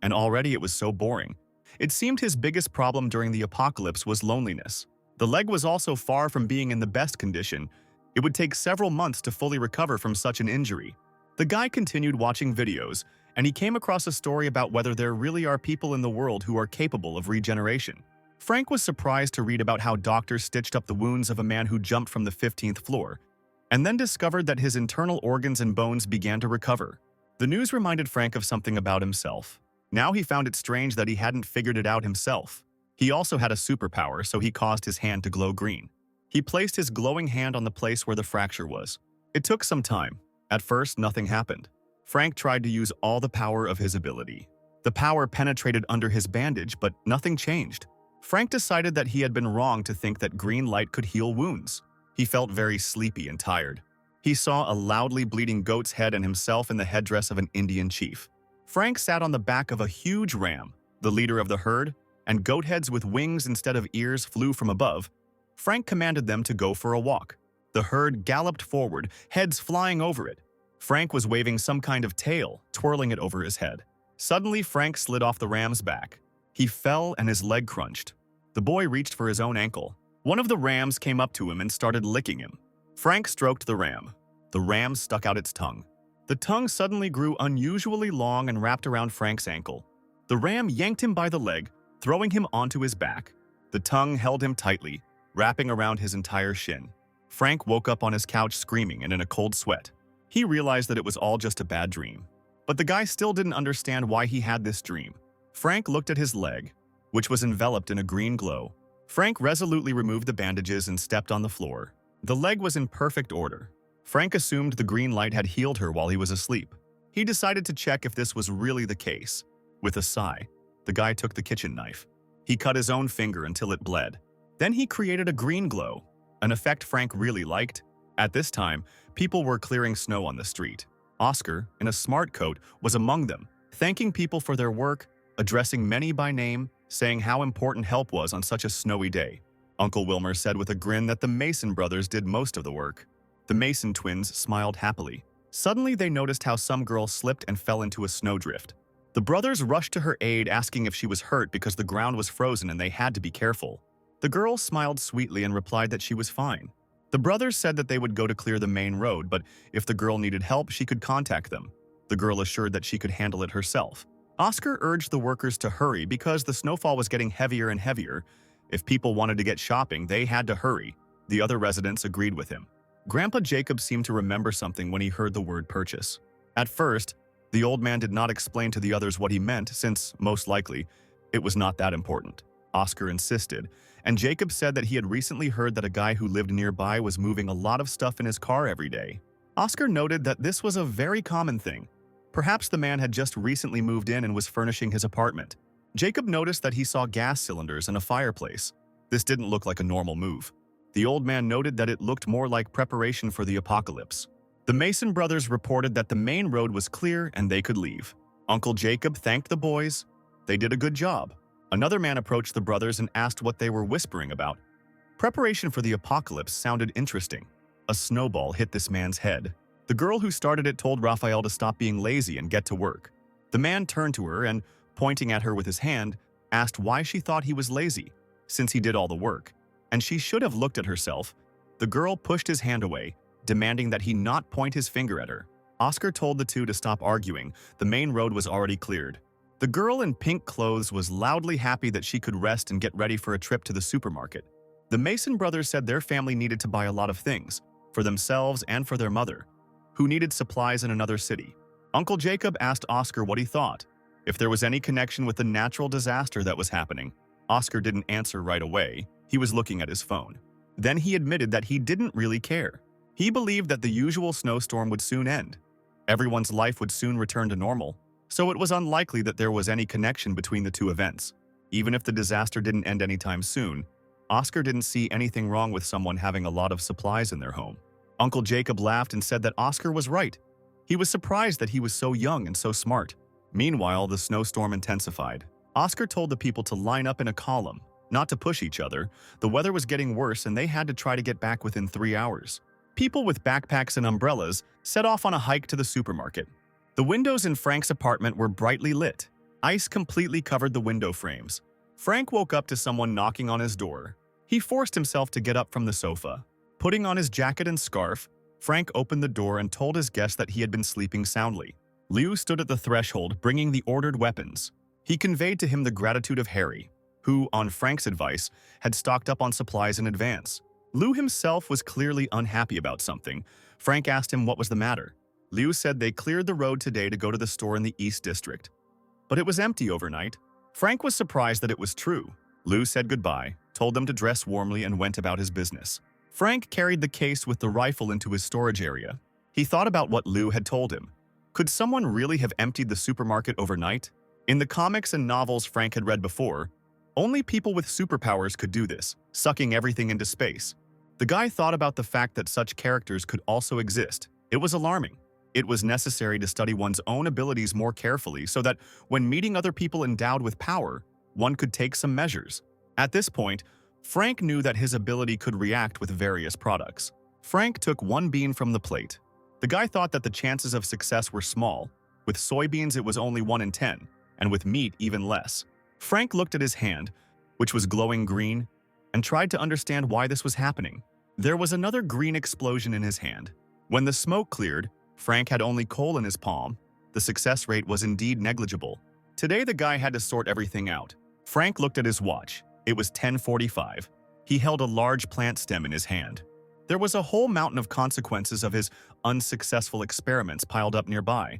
and already it was so boring. It seemed his biggest problem during the apocalypse was loneliness. The leg was also far from being in the best condition. It would take several months to fully recover from such an injury. The guy continued watching videos, and he came across a story about whether there really are people in the world who are capable of regeneration. Frank was surprised to read about how doctors stitched up the wounds of a man who jumped from the 15th floor, and then discovered that his internal organs and bones began to recover. The news reminded Frank of something about himself. Now he found it strange that he hadn't figured it out himself. He also had a superpower, so he caused his hand to glow green. He placed his glowing hand on the place where the fracture was. It took some time. At first, nothing happened. Frank tried to use all the power of his ability. The power penetrated under his bandage, but nothing changed. Frank decided that he had been wrong to think that green light could heal wounds. He felt very sleepy and tired. He saw a loudly bleeding goat's head and himself in the headdress of an Indian chief. Frank sat on the back of a huge ram, the leader of the herd, and goat heads with wings instead of ears flew from above. Frank commanded them to go for a walk. The herd galloped forward, heads flying over it. Frank was waving some kind of tail, twirling it over his head. Suddenly, Frank slid off the ram's back. He fell and his leg crunched. The boy reached for his own ankle. One of the rams came up to him and started licking him. Frank stroked the ram. The ram stuck out its tongue. The tongue suddenly grew unusually long and wrapped around Frank's ankle. The ram yanked him by the leg, throwing him onto his back. The tongue held him tightly, wrapping around his entire shin. Frank woke up on his couch screaming and in a cold sweat. He realized that it was all just a bad dream. But the guy still didn't understand why he had this dream. Frank looked at his leg, which was enveloped in a green glow. Frank resolutely removed the bandages and stepped on the floor. The leg was in perfect order. Frank assumed the green light had healed her while he was asleep. He decided to check if this was really the case. With a sigh, the guy took the kitchen knife. He cut his own finger until it bled. Then he created a green glow, an effect Frank really liked. At this time, people were clearing snow on the street. Oscar, in a smart coat, was among them, thanking people for their work, addressing many by name, saying how important help was on such a snowy day. Uncle Wilmer said with a grin that the Mason brothers did most of the work. The Mason twins smiled happily. Suddenly, they noticed how some girl slipped and fell into a snowdrift. The brothers rushed to her aid, asking if she was hurt because the ground was frozen and they had to be careful. The girl smiled sweetly and replied that she was fine. The brothers said that they would go to clear the main road, but if the girl needed help, she could contact them. The girl assured that she could handle it herself. Oscar urged the workers to hurry because the snowfall was getting heavier and heavier. If people wanted to get shopping, they had to hurry. The other residents agreed with him. Grandpa Jacob seemed to remember something when he heard the word purchase. At first, the old man did not explain to the others what he meant since, most likely, it was not that important. Oscar insisted, and Jacob said that he had recently heard that a guy who lived nearby was moving a lot of stuff in his car every day. Oscar noted that this was a very common thing. Perhaps the man had just recently moved in and was furnishing his apartment. Jacob noticed that he saw gas cylinders and a fireplace. This didn't look like a normal move. The old man noted that it looked more like preparation for the apocalypse. The Mason brothers reported that the main road was clear and they could leave. Uncle Jacob thanked the boys. They did a good job. Another man approached the brothers and asked what they were whispering about. Preparation for the apocalypse sounded interesting. A snowball hit this man's head. The girl who started it told Raphael to stop being lazy and get to work. The man turned to her and, pointing at her with his hand, asked why she thought he was lazy, since he did all the work, and she should have looked at herself. The girl pushed his hand away, demanding that he not point his finger at her. Oscar told the two to stop arguing. The main road was already cleared. The girl in pink clothes was loudly happy that she could rest and get ready for a trip to the supermarket. The Mason brothers said their family needed to buy a lot of things, for themselves and for their mother, who needed supplies in another city. Uncle Jacob asked Oscar what he thought, if there was any connection with the natural disaster that was happening. Oscar didn't answer right away. He was looking at his phone. Then he admitted that he didn't really care. He believed that the usual snowstorm would soon end. Everyone's life would soon return to normal, so it was unlikely that there was any connection between the two events. Even if the disaster didn't end anytime soon, Oscar didn't see anything wrong with someone having a lot of supplies in their home. Uncle Jacob laughed and said that Oscar was right. He was surprised that he was so young and so smart. Meanwhile, the snowstorm intensified. Oscar told the people to line up in a column, not to push each other. The weather was getting worse and they had to try to get back within 3 hours. People with backpacks and umbrellas set off on a hike to the supermarket. The windows in Frank's apartment were brightly lit. Ice completely covered the window frames. Frank woke up to someone knocking on his door. He forced himself to get up from the sofa. Putting on his jacket and scarf, Frank opened the door and told his guest that he had been sleeping soundly. Liu stood at the threshold, bringing the ordered weapons. He conveyed to him the gratitude of Harry, who, on Frank's advice, had stocked up on supplies in advance. Liu himself was clearly unhappy about something. Frank asked him what was the matter. Liu said they cleared the road today to go to the store in the East District. But it was empty overnight. Frank was surprised that it was true. Liu said goodbye, told them to dress warmly and went about his business. Frank carried the case with the rifle into his storage area. He thought about what Lou had told him. Could someone really have emptied the supermarket overnight? In the comics and novels Frank had read before, only people with superpowers could do this, sucking everything into space. The guy thought about the fact that such characters could also exist. It was alarming. It was necessary to study one's own abilities more carefully so that when meeting other people endowed with power, one could take some measures. At this point, Frank knew that his ability could react with various products. Frank took one bean from the plate. The guy thought that the chances of success were small. With soybeans it was only 1 in 10, and with meat even less. Frank looked at his hand, which was glowing green, and tried to understand why this was happening. There was another green explosion in his hand. When the smoke cleared, Frank had only coal in his palm. The success rate was indeed negligible. Today the guy had to sort everything out. Frank looked at his watch. It was 10:45. He held a large plant stem in his hand. There was a whole mountain of consequences of his unsuccessful experiments piled up nearby.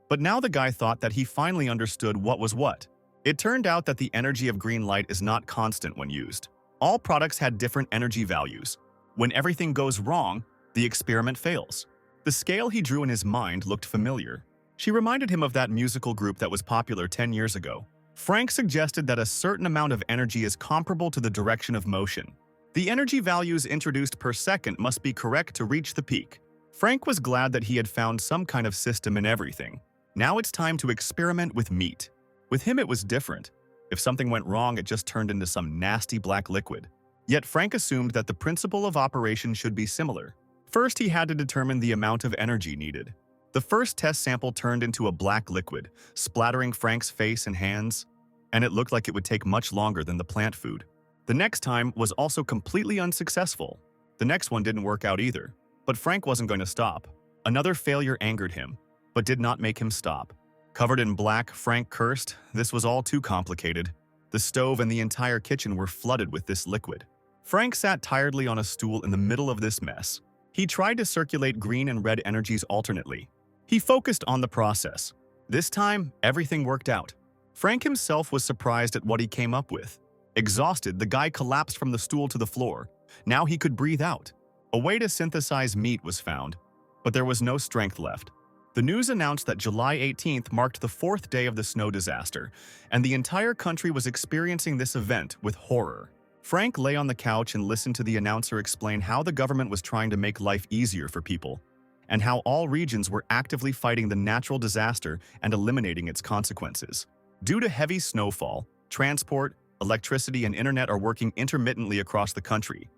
But now the guy thought that he finally understood what was what. It turned out that the energy of green light is not constant when used. All products had different energy values. When everything goes wrong, the experiment fails. The scale he drew in his mind looked familiar. She reminded him of that musical group that was popular 10 years ago. Frank suggested that a certain amount of energy is comparable to the direction of motion. The energy values introduced per second must be correct to reach the peak. Frank was glad that he had found some kind of system in everything. Now it's time to experiment with meat. With him it was different. If something went wrong, it just turned into some nasty black liquid. Yet Frank assumed that the principle of operation should be similar. First, he had to determine the amount of energy needed. The first test sample turned into a black liquid, splattering Frank's face and hands, and it looked like it would take much longer than the plant food. The next time was also completely unsuccessful. The next one didn't work out either, but Frank wasn't going to stop. Another failure angered him, but did not make him stop. Covered in black, Frank cursed. This was all too complicated. The stove and the entire kitchen were flooded with this liquid. Frank sat tiredly on a stool in the middle of this mess. He tried to circulate green and red energies alternately. He focused on the process. This time, everything worked out. Frank himself was surprised at what he came up with. Exhausted, the guy collapsed from the stool to the floor. Now he could breathe out. A way to synthesize meat was found, but there was no strength left. The news announced that July 18th marked the 4th day of the snow disaster, and the entire country was experiencing this event with horror. Frank lay on the couch and listened to the announcer explain how the government was trying to make life easier for people, and how all regions were actively fighting the natural disaster and eliminating its consequences. Due to heavy snowfall, transport, electricity, and internet are working intermittently across the country.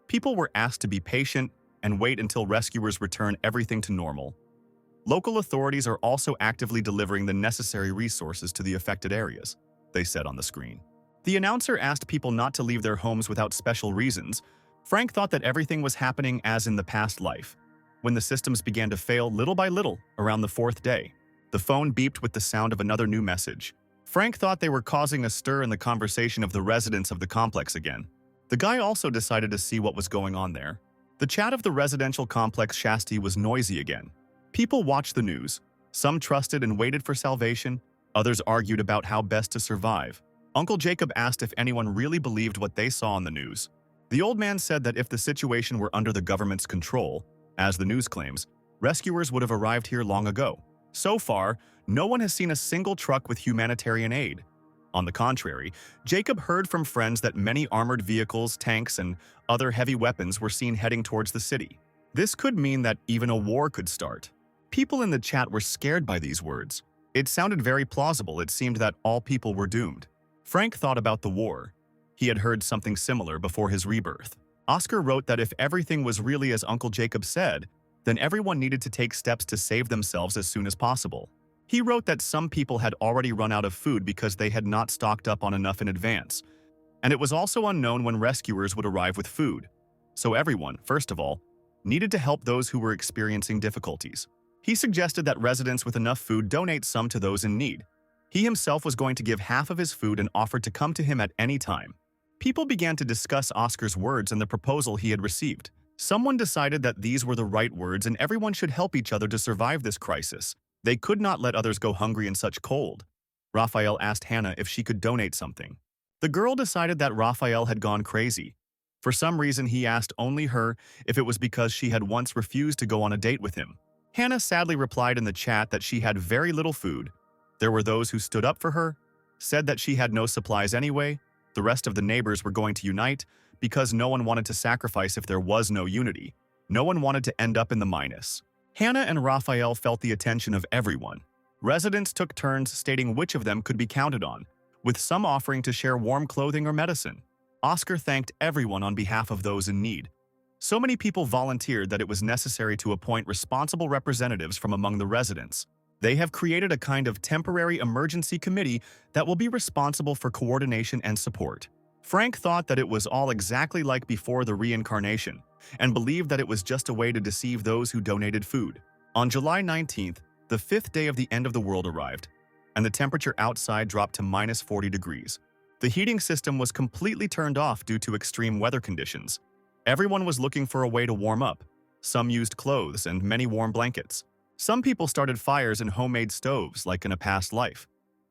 People were asked to be patient and wait until rescuers return everything to normal. Local authorities are also actively delivering the necessary resources to the affected areas, they said on the screen. The announcer asked people not to leave their homes without special reasons. Frank thought that everything was happening as in the past life. When the systems began to fail little by little around the 4th day, the phone beeped with the sound of another new message. Frank thought they were causing a stir in the conversation of the residents of the complex again. The guy also decided to see what was going on there. The chat of the residential complex Shasti was noisy again. People watched the news. Some trusted and waited for salvation. Others argued about how best to survive. Uncle Jacob asked if anyone really believed what they saw on the news. The old man said that if the situation were under the government's control, as the news claims, rescuers would have arrived here long ago. So far, no one has seen a single truck with humanitarian aid. On the contrary, Jacob heard from friends that many armored vehicles, tanks, and other heavy weapons were seen heading towards the city. This could mean that even a war could start. People in the chat were scared by these words. It sounded very plausible. It seemed that all people were doomed. Frank thought about the war. He had heard something similar before his rebirth. Oscar wrote that if everything was really as Uncle Jacob said, then everyone needed to take steps to save themselves as soon as possible. He wrote that some people had already run out of food because they had not stocked up on enough in advance, and it was also unknown when rescuers would arrive with food. So everyone, first of all, needed to help those who were experiencing difficulties. He suggested that residents with enough food donate some to those in need. He himself was going to give half of his food and offered to come to him at any time. People began to discuss Oscar's words and the proposal he had received. Someone decided that these were the right words and everyone should help each other to survive this crisis. They could not let others go hungry in such cold. Raphael asked Hannah if she could donate something. The girl decided that Raphael had gone crazy. For some reason, he asked only her if it was because she had once refused to go on a date with him. Hannah sadly replied in the chat that she had very little food. There were those who stood up for her, said that she had no supplies anyway. The rest of the neighbors were going to unite because no one wanted to sacrifice if there was no unity. No one wanted to end up in the minus. Hannah and Raphael felt the attention of everyone. Residents took turns stating which of them could be counted on, with some offering to share warm clothing or medicine. Oscar thanked everyone on behalf of those in need. So many people volunteered that it was necessary to appoint responsible representatives from among the residents. They have created a kind of temporary emergency committee that will be responsible for coordination and support. Frank thought that it was all exactly like before the reincarnation, and believed that it was just a way to deceive those who donated food. On July 19th, the 5th day of the end of the world arrived, and the temperature outside dropped to minus 40 degrees. The heating system was completely turned off due to extreme weather conditions. Everyone was looking for a way to warm up. Some used clothes and many warm blankets. Some people started fires in homemade stoves like in a past life,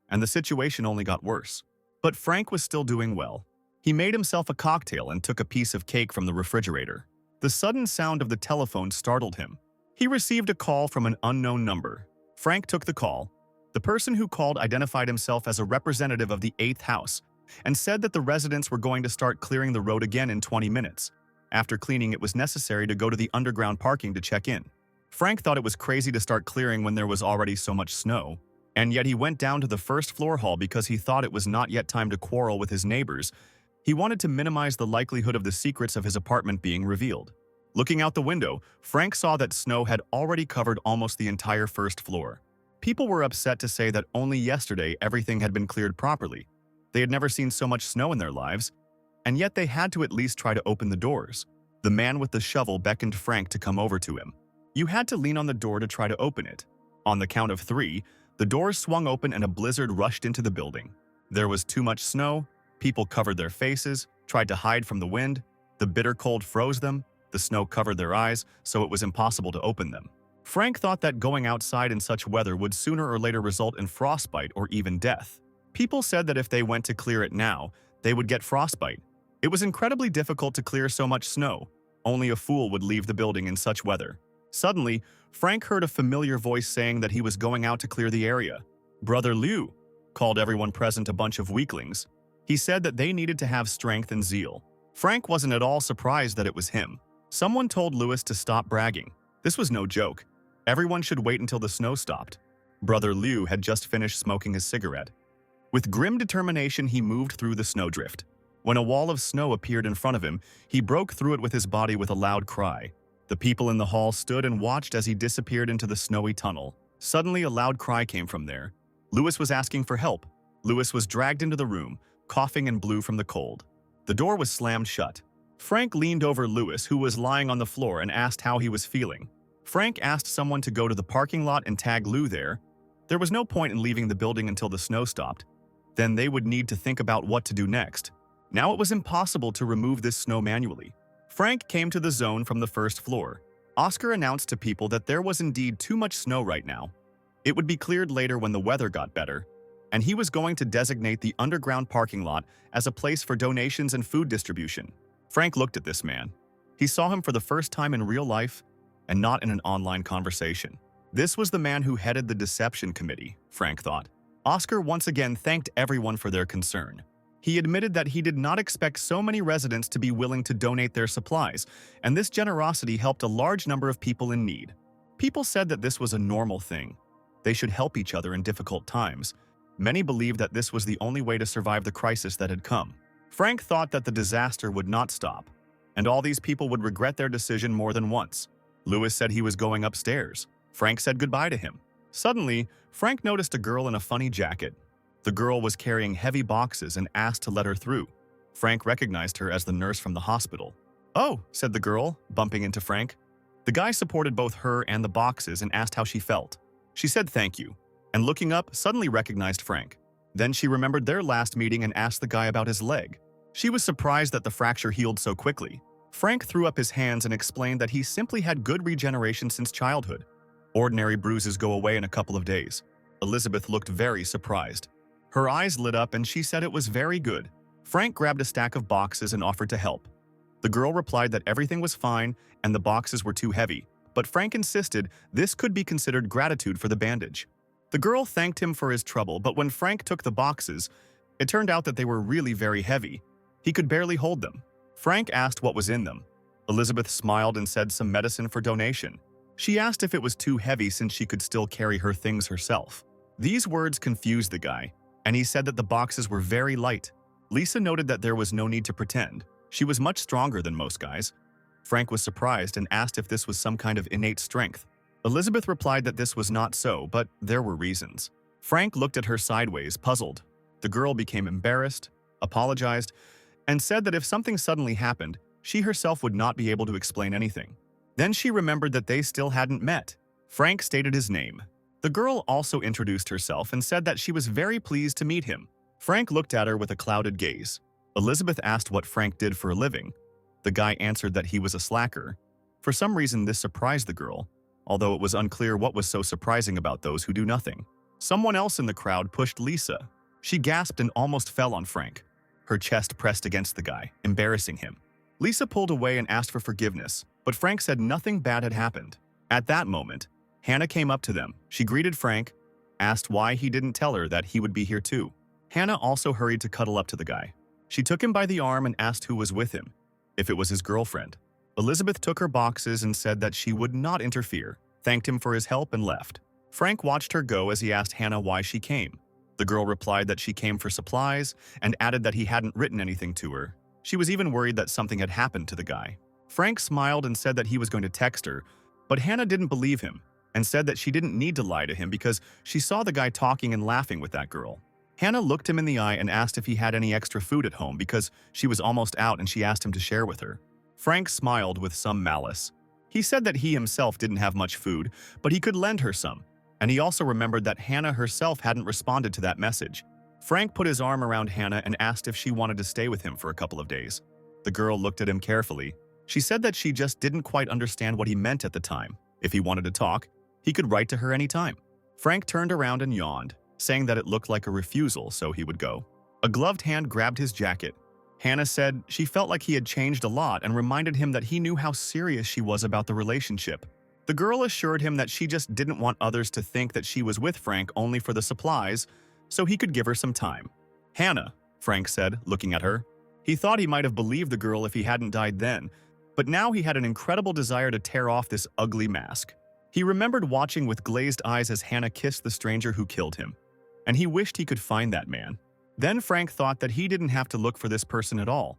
and the situation only got worse. But Frank was still doing well. He made himself a cocktail and took a piece of cake from the refrigerator. The sudden sound of the telephone startled him. He received a call from an unknown number. Frank took the call. The person who called identified himself as a representative of the 8th house and said that the residents were going to start clearing the road again in 20 minutes. After cleaning, it was necessary to go to the underground parking to check in. Frank thought it was crazy to start clearing when there was already so much snow, and yet he went down to the first floor hall because he thought it was not yet time to quarrel with his neighbors. He wanted to minimize the likelihood of the secrets of his apartment being revealed. Looking out the window, Frank saw that snow had already covered almost the entire first floor. People were upset to say that only yesterday everything had been cleared properly. They had never seen so much snow in their lives, and yet they had to at least try to open the doors. The man with the shovel beckoned Frank to come over to him. You had to lean on the door to try to open it. On the count of 3, the doors swung open and a blizzard rushed into the building. There was too much snow. People covered their faces, tried to hide from the wind. The bitter cold froze them. The snow covered their eyes, so it was impossible to open them. Frank thought that going outside in such weather would sooner or later result in frostbite or even death. People said that if they went to clear it now, they would get frostbite. It was incredibly difficult to clear so much snow. Only a fool would leave the building in such weather. Suddenly, Frank heard a familiar voice saying that he was going out to clear the area. Brother Liu called everyone present a bunch of weaklings. He said that they needed to have strength and zeal. Frank wasn't at all surprised that it was him. Someone told Lewis to stop bragging. This was no joke. Everyone should wait until the snow stopped. Brother Liu had just finished smoking his cigarette. With grim determination, he moved through the snowdrift. When a wall of snow appeared in front of him, he broke through it with his body with a loud cry. The people in the hall stood and watched as he disappeared into the snowy tunnel. Suddenly, a loud cry came from there. Lewis was asking for help. Lewis was dragged into the room, coughing and blue from the cold. The door was slammed shut. Frank leaned over Lewis, who was lying on the floor, and asked how he was feeling. Frank asked someone to go to the parking lot and tag Lou there. There was no point in leaving the building until the snow stopped. Then they would need to think about what to do next. Now it was impossible to remove this snow manually. Frank came to the zone from the first floor. Oscar announced to people that there was indeed too much snow right now. It would be cleared later when the weather got better, and he was going to designate the underground parking lot as a place for donations and food distribution. Frank looked at this man. He saw him for the first time in real life and not in an online conversation. This was the man who headed the deception committee, Frank thought. Oscar once again thanked everyone for their concern. He admitted that he did not expect so many residents to be willing to donate their supplies, and this generosity helped a large number of people in need. People said that this was a normal thing. They should help each other in difficult times. Many believed that this was the only way to survive the crisis that had come. Frank thought that the disaster would not stop, and all these people would regret their decision more than once. Lewis said he was going upstairs. Frank said goodbye to him. Suddenly, Frank noticed a girl in a funny jacket. The girl was carrying heavy boxes and asked to let her through. Frank recognized her as the nurse from the hospital. "Oh," said the girl, bumping into Frank. The guy supported both her and the boxes and asked how she felt. She said thank you, and looking up, suddenly recognized Frank. Then she remembered their last meeting and asked the guy about his leg. She was surprised that the fracture healed so quickly. Frank threw up his hands and explained that he simply had good regeneration since childhood. Ordinary bruises go away in a couple of days. Elizabeth looked very surprised. Her eyes lit up and she said it was very good. Frank grabbed a stack of boxes and offered to help. The girl replied that everything was fine and the boxes were too heavy, but Frank insisted this could be considered gratitude for the bandage. The girl thanked him for his trouble, but when Frank took the boxes, it turned out that they were really very heavy. He could barely hold them. Frank asked what was in them. Elizabeth smiled and said some medicine for donation. She asked if it was too heavy since she could still carry her things herself. These words confused the guy, and he said that the boxes were very light. Lisa noted that there was no need to pretend. She was much stronger than most guys. Frank was surprised and asked if this was some kind of innate strength. Elizabeth replied that this was not so, but there were reasons. Frank looked at her sideways, puzzled. The girl became embarrassed, apologized, and said that if something suddenly happened, she herself would not be able to explain anything. Then she remembered that they still hadn't met. Frank stated his name. The girl also introduced herself and said that she was very pleased to meet him. Frank looked at her with a clouded gaze. Elizabeth asked what Frank did for a living. The guy answered that he was a slacker. For some reason, this surprised the girl, although it was unclear what was so surprising about those who do nothing. Someone else in the crowd pushed Lisa. She gasped and almost fell on Frank. Her chest pressed against the guy, embarrassing him. Lisa pulled away and asked for forgiveness, but Frank said nothing bad had happened. At that moment, Hannah came up to them. She greeted Frank, asked why he didn't tell her that he would be here too. Hannah also hurried to cuddle up to the guy. She took him by the arm and asked who was with him, if it was his girlfriend. Elizabeth took her boxes and said that she would not interfere, thanked him for his help and left. Frank watched her go as he asked Hannah why she came. The girl replied that she came for supplies and added that he hadn't written anything to her. She was even worried that something had happened to the guy. Frank smiled and said that he was going to text her, but Hannah didn't believe him and said that she didn't need to lie to him because she saw the guy talking and laughing with that girl. Hannah looked him in the eye and asked if he had any extra food at home because she was almost out and she asked him to share with her. Frank smiled with some malice. He said that he himself didn't have much food, but he could lend her some, and he also remembered that Hannah herself hadn't responded to that message. Frank put his arm around Hannah and asked if she wanted to stay with him for a couple of days. The girl looked at him carefully. She said that she just didn't quite understand what he meant at the time. If he wanted to talk, he could write to her anytime. Frank turned around and yawned, saying that it looked like a refusal, so he would go. A gloved hand grabbed his jacket. Hannah said she felt like he had changed a lot and reminded him that he knew how serious she was about the relationship. The girl assured him that she just didn't want others to think that she was with Frank only for the supplies, so he could give her some time. Hannah, Frank said, looking at her. He thought he might have believed the girl if he hadn't died then, but now he had an incredible desire to tear off this ugly mask. He remembered watching with glazed eyes as Hannah kissed the stranger who killed him, and he wished he could find that man. Then Frank thought that he didn't have to look for this person at all.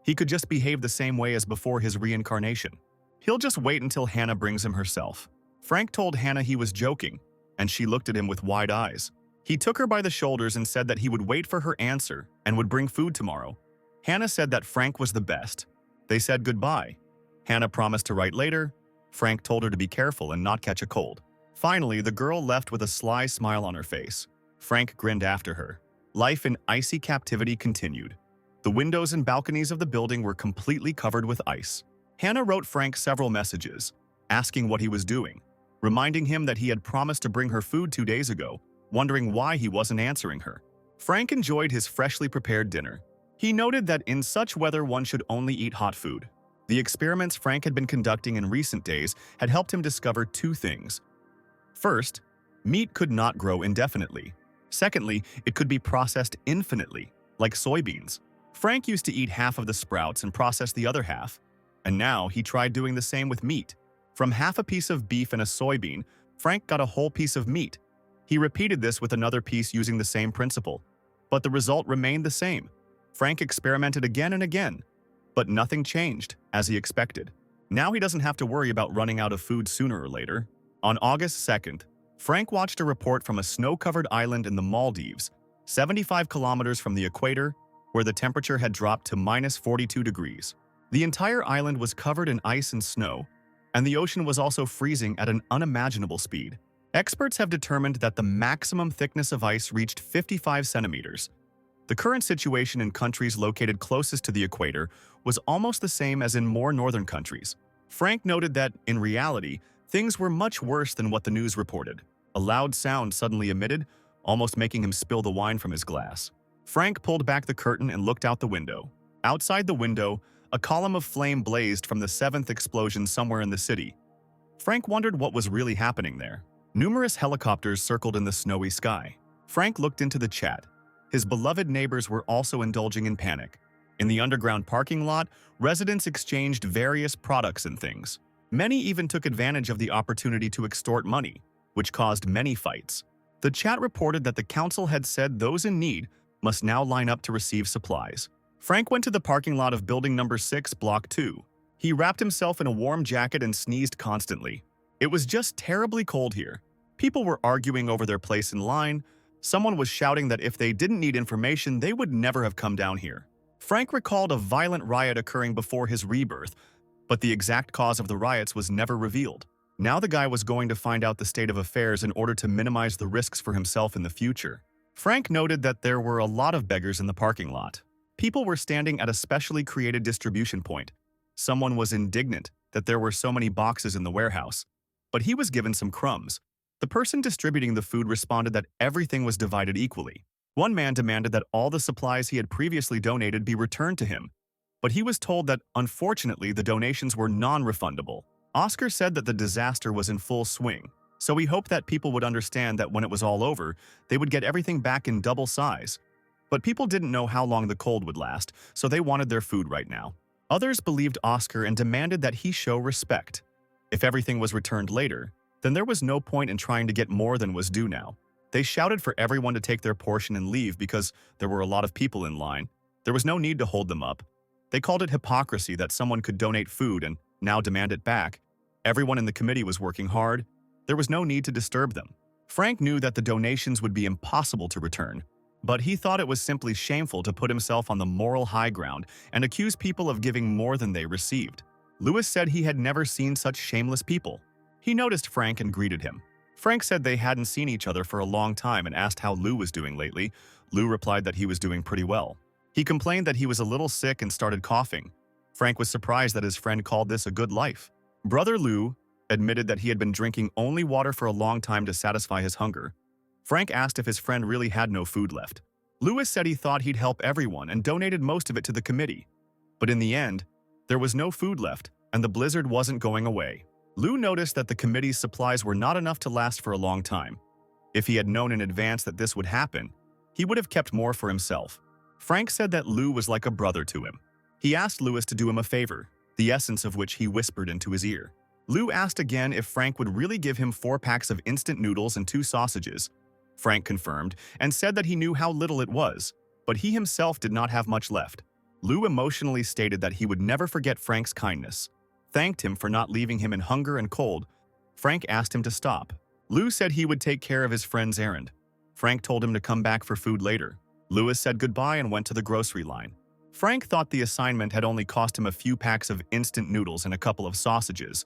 He could just behave the same way as before his reincarnation. He'll just wait until Hannah brings him herself. Frank told Hannah he was joking, and she looked at him with wide eyes. He took her by the shoulders and said that he would wait for her answer and would bring food tomorrow. Hannah said that Frank was the best. They said goodbye. Hannah promised to write later. Frank told her to be careful and not catch a cold. Finally, the girl left with a sly smile on her face. Frank grinned after her. Life in icy captivity continued. The windows and balconies of the building were completely covered with ice. Hannah wrote Frank several messages, asking what he was doing, reminding him that he had promised to bring her food 2 days ago, wondering why he wasn't answering her. Frank enjoyed his freshly prepared dinner. He noted that in such weather one should only eat hot food. The experiments Frank had been conducting in recent days had helped him discover 2 things. First, meat could not grow indefinitely. Secondly, it could be processed infinitely, like soybeans. Frank used to eat half of the sprouts and process the other half, and now he tried doing the same with meat. From half a piece of beef and a soybean, Frank got a whole piece of meat. He repeated this with another piece using the same principle, but the result remained the same. Frank experimented again and again, but nothing changed, as he expected. Now he doesn't have to worry about running out of food sooner or later. On August 2nd, Frank watched a report from a snow-covered island in the Maldives, 75 kilometers from the equator, where the temperature had dropped to -42 degrees. The entire island was covered in ice and snow, and the ocean was also freezing at an unimaginable speed. Experts have determined that the maximum thickness of ice reached 55 centimeters. The current situation in countries located closest to the equator was almost the same as in more northern countries. Frank noted that, in reality, things were much worse than what the news reported. A loud sound suddenly emitted, almost making him spill the wine from his glass. Frank pulled back the curtain and looked out the window. Outside the window, A column of flame blazed from the seventh explosion somewhere in the city. Frank wondered what was really happening there. Numerous helicopters circled in the snowy sky. Frank looked into the chat. His beloved neighbors were also indulging in panic. In the underground parking lot, residents exchanged various products and things. Many even took advantage of the opportunity to extort money, which caused many fights. The chat reported that the council had said those in need must now line up to receive supplies. Frank went to the parking lot of building number 6, block 2. He wrapped himself in a warm jacket and sneezed constantly. It was just terribly cold here. People were arguing over their place in line. Someone was shouting that if they didn't need information, they would never have come down here. Frank recalled a violent riot occurring before his rebirth, but the exact cause of the riots was never revealed. Now the guy was going to find out the state of affairs in order to minimize the risks for himself in the future. Frank noted that there were a lot of beggars in the parking lot. People were standing at a specially created distribution point. Someone was indignant that there were so many boxes in the warehouse, but he was given some crumbs. The person distributing the food responded that everything was divided equally. One man demanded that all the supplies he had previously donated be returned to him, but he was told that, unfortunately, the donations were non-refundable. Oscar said that the disaster was in full swing, so he hoped that people would understand that when it was all over, they would get everything back in double size. But people didn't know how long the cold would last, so they wanted their food right now. Others believed Oscar and demanded that he show respect. If everything was returned later, then there was no point in trying to get more than was due now. They shouted for everyone to take their portion and leave because there were a lot of people in line. There was no need to hold them up. They called it hypocrisy that someone could donate food and now demand it back. Everyone in the committee was working hard. There was no need to disturb them. Frank knew that the donations would be impossible to return, but he thought it was simply shameful to put himself on the moral high ground and accuse people of giving more than they received. Lewis said he had never seen such shameless people. He noticed Frank and greeted him. Frank said they hadn't seen each other for a long time and asked how Lou was doing lately. Lou replied that he was doing pretty well. He complained that he was a little sick and started coughing. Frank was surprised that his friend called this a good life. Brother Lou admitted that he had been drinking only water for a long time to satisfy his hunger. Frank asked if his friend really had no food left. Lewis said he thought he'd help everyone and donated most of it to the committee. But in the end, there was no food left, and the blizzard wasn't going away. Lou noticed that the committee's supplies were not enough to last for a long time. If he had known in advance that this would happen, he would have kept more for himself. Frank said that Lou was like a brother to him. He asked Lewis to do him a favor, the essence of which he whispered into his ear. Lou asked again if Frank would really give him 4 packs of instant noodles and 2 sausages. Frank confirmed and said that he knew how little it was, but he himself did not have much left. Lou emotionally stated that he would never forget Frank's kindness, thanked him for not leaving him in hunger and cold. Frank asked him to stop. Lou said he would take care of his friend's errand. Frank told him to come back for food later. Lewis said goodbye and went to the grocery line. Frank thought the assignment had only cost him a few packs of instant noodles and a couple of sausages,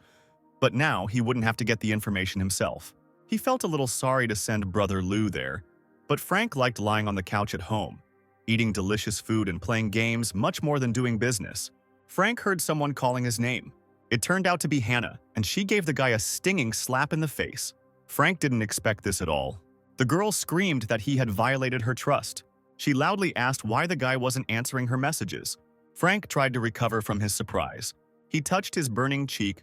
but now he wouldn't have to get the information himself. He felt a little sorry to send brother Lou there, but Frank liked lying on the couch at home, eating delicious food and playing games much more than doing business. Frank heard someone calling his name. It turned out to be Hannah, and she gave the guy a stinging slap in the face. Frank didn't expect this at all. The girl screamed that he had violated her trust. She loudly asked why the guy wasn't answering her messages. Frank tried to recover from his surprise. He touched his burning cheek,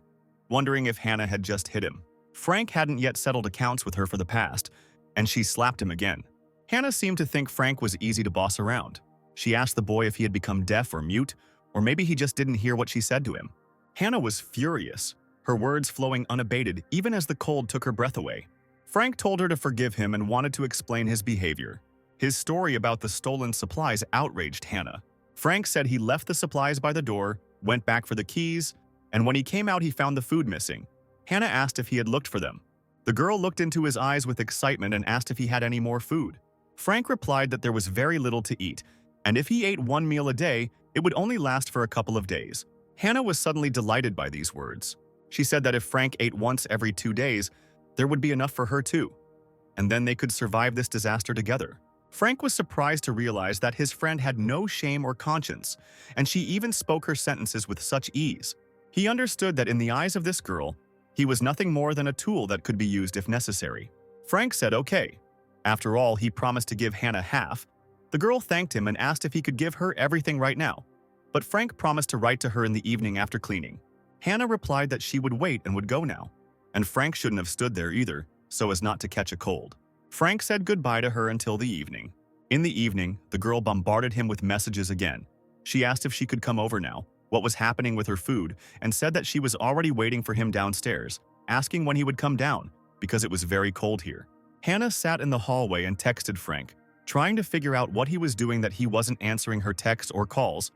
wondering if Hannah had just hit him. Frank hadn't yet settled accounts with her for the past, and she slapped him again. Hannah seemed to think Frank was easy to boss around. She asked the boy if he had become deaf or mute, or maybe he just didn't hear what she said to him. Hannah was furious, her words flowing unabated even as the cold took her breath away. Frank told her to forgive him and wanted to explain his behavior. His story about the stolen supplies outraged Hannah. Frank said he left the supplies by the door, went back for the keys, and when he came out he found the food missing. Hannah asked if he had looked for them. The girl looked into his eyes with excitement and asked if he had any more food. Frank replied that there was very little to eat, and if he ate 1 meal a day, it would only last for a couple of days. Hannah was suddenly delighted by these words. She said that if Frank ate once every 2 days, there would be enough for her too, and then they could survive this disaster together. Frank was surprised to realize that his friend had no shame or conscience, and she even spoke her sentences with such ease. He understood that in the eyes of this girl, he was nothing more than a tool that could be used if necessary. Frank said okay. After all, he promised to give Hannah half. The girl thanked him and asked if he could give her everything right now. but Frank promised to write to her in the evening after cleaning. Hannah replied that she would wait and would go now, and Frank shouldn't have stood there either, so as not to catch a cold. Frank said goodbye to her until the evening. In the evening, the girl bombarded him with messages again. She asked if she could come over now, what was happening with her food, and said that she was already waiting for him downstairs, asking when he would come down, because it was very cold here. Hannah sat in the hallway and texted Frank, trying to figure out what he was doing that he wasn't answering her texts or calls.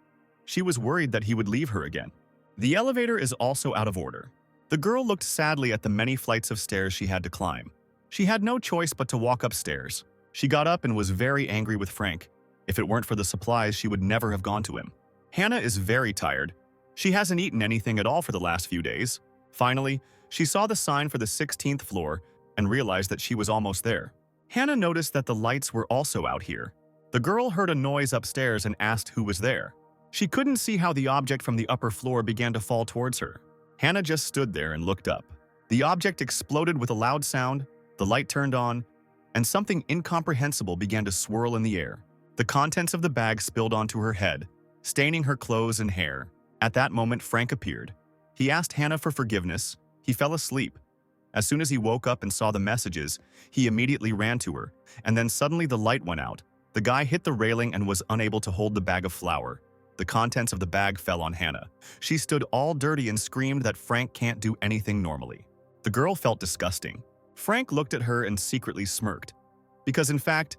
She was worried that he would leave her again. The elevator is also out of order. The girl looked sadly at the many flights of stairs she had to climb. She had no choice but to walk upstairs. She got up and was very angry with Frank. If it weren't for the supplies, she would never have gone to him. Hannah is very tired. She hasn't eaten anything at all for the last few days. Finally, she saw the sign for the 16th floor and realized that she was almost there. Hannah noticed that the lights were also out here. The girl heard a noise upstairs and asked who was there. She couldn't see how the object from the upper floor began to fall towards her. Hannah just stood there and looked up. The object exploded with a loud sound, the light turned on, and something incomprehensible began to swirl in the air. The contents of the bag spilled onto her head, staining her clothes and hair. At that moment, Frank appeared. He asked Hannah for forgiveness. He fell asleep. As soon as he woke up and saw the messages, he immediately ran to her, and then suddenly the light went out. The guy hit the railing and was unable to hold the bag of flour. The contents of the bag fell on Hannah. She stood all dirty and screamed that Frank can't do anything normally. The girl felt disgusting. Frank looked at her and secretly smirked, because in fact,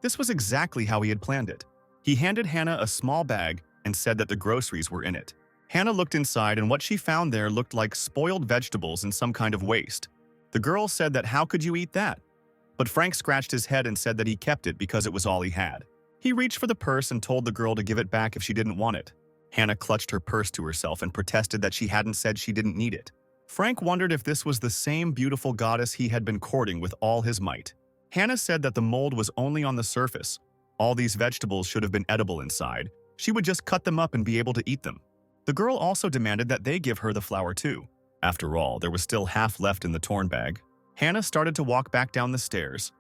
this was exactly how he had planned it. He handed Hannah a small bag and said that the groceries were in it. Hannah looked inside, and what she found there looked like spoiled vegetables and some kind of waste. The girl said that how could you eat that? But Frank scratched his head and said that he kept it because it was all he had. He reached for the purse and told the girl to give it back if she didn't want it. Hannah clutched her purse to herself and protested that she hadn't said she didn't need it. Frank wondered if this was the same beautiful goddess he had been courting with all his might. Hannah said that the mold was only on the surface. All these vegetables should have been edible inside. She would just cut them up and be able to eat them. The girl also demanded that they give her the flour too. After all, there was still half left in the torn bag. Hannah started to walk back down the stairs.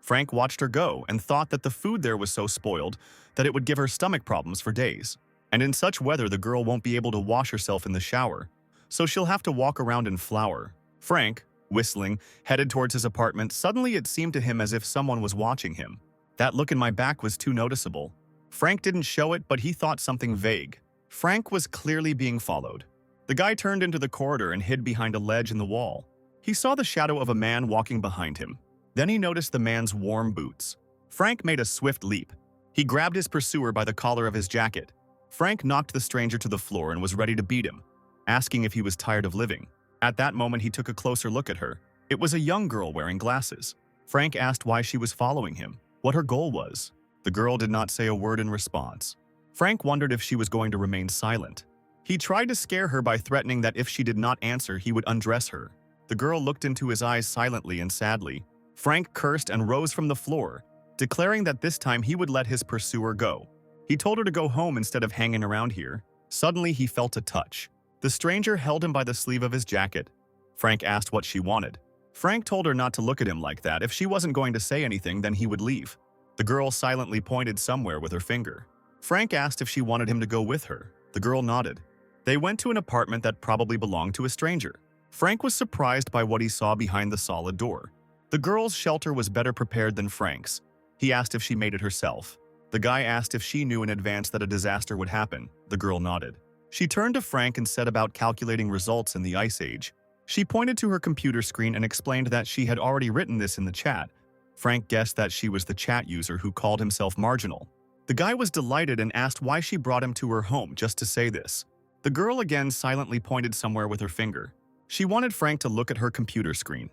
Frank watched her go and thought that the food there was so spoiled that it would give her stomach problems for days. And in such weather, the girl won't be able to wash herself in the shower, so she'll have to walk around in flour. Frank, whistling, headed towards his apartment. Suddenly it seemed to him as if someone was watching him. That look in my back was too noticeable. Frank didn't show it, but he thought something vague. Frank was clearly being followed. The guy turned into the corridor and hid behind a ledge in the wall. He saw the shadow of a man walking behind him. Then he noticed the man's warm boots. Frank made a swift leap. He grabbed his pursuer by the collar of his jacket. Frank knocked the stranger to the floor and was ready to beat him, asking if he was tired of living. At that moment, he took a closer look at her. It was a young girl wearing glasses. Frank asked why she was following him, what her goal was. The girl did not say a word in response. Frank wondered if she was going to remain silent. He tried to scare her by threatening that if she did not answer, he would undress her. The girl looked into his eyes silently and sadly. Frank cursed and rose from the floor, declaring that this time he would let his pursuer go. He told her to go home instead of hanging around here. Suddenly, he felt a touch. The stranger held him by the sleeve of his jacket. Frank asked what she wanted. Frank told her not to look at him like that. If she wasn't going to say anything, then he would leave. The girl silently pointed somewhere with her finger. Frank asked if she wanted him to go with her. The girl nodded. They went to an apartment that probably belonged to a stranger. Frank was surprised by what he saw behind the solid door. The girl's shelter was better prepared than Frank's. He asked if she made it herself. The guy asked if she knew in advance that a disaster would happen. The girl nodded. She turned to Frank and said about calculating results in the Ice Age. She pointed to her computer screen and explained that she had already written this in the chat. Frank guessed that she was the chat user who called himself Marginal. The guy was delighted and asked why she brought him to her home just to say this. The girl again silently pointed somewhere with her finger. She wanted Frank to look at her computer screen.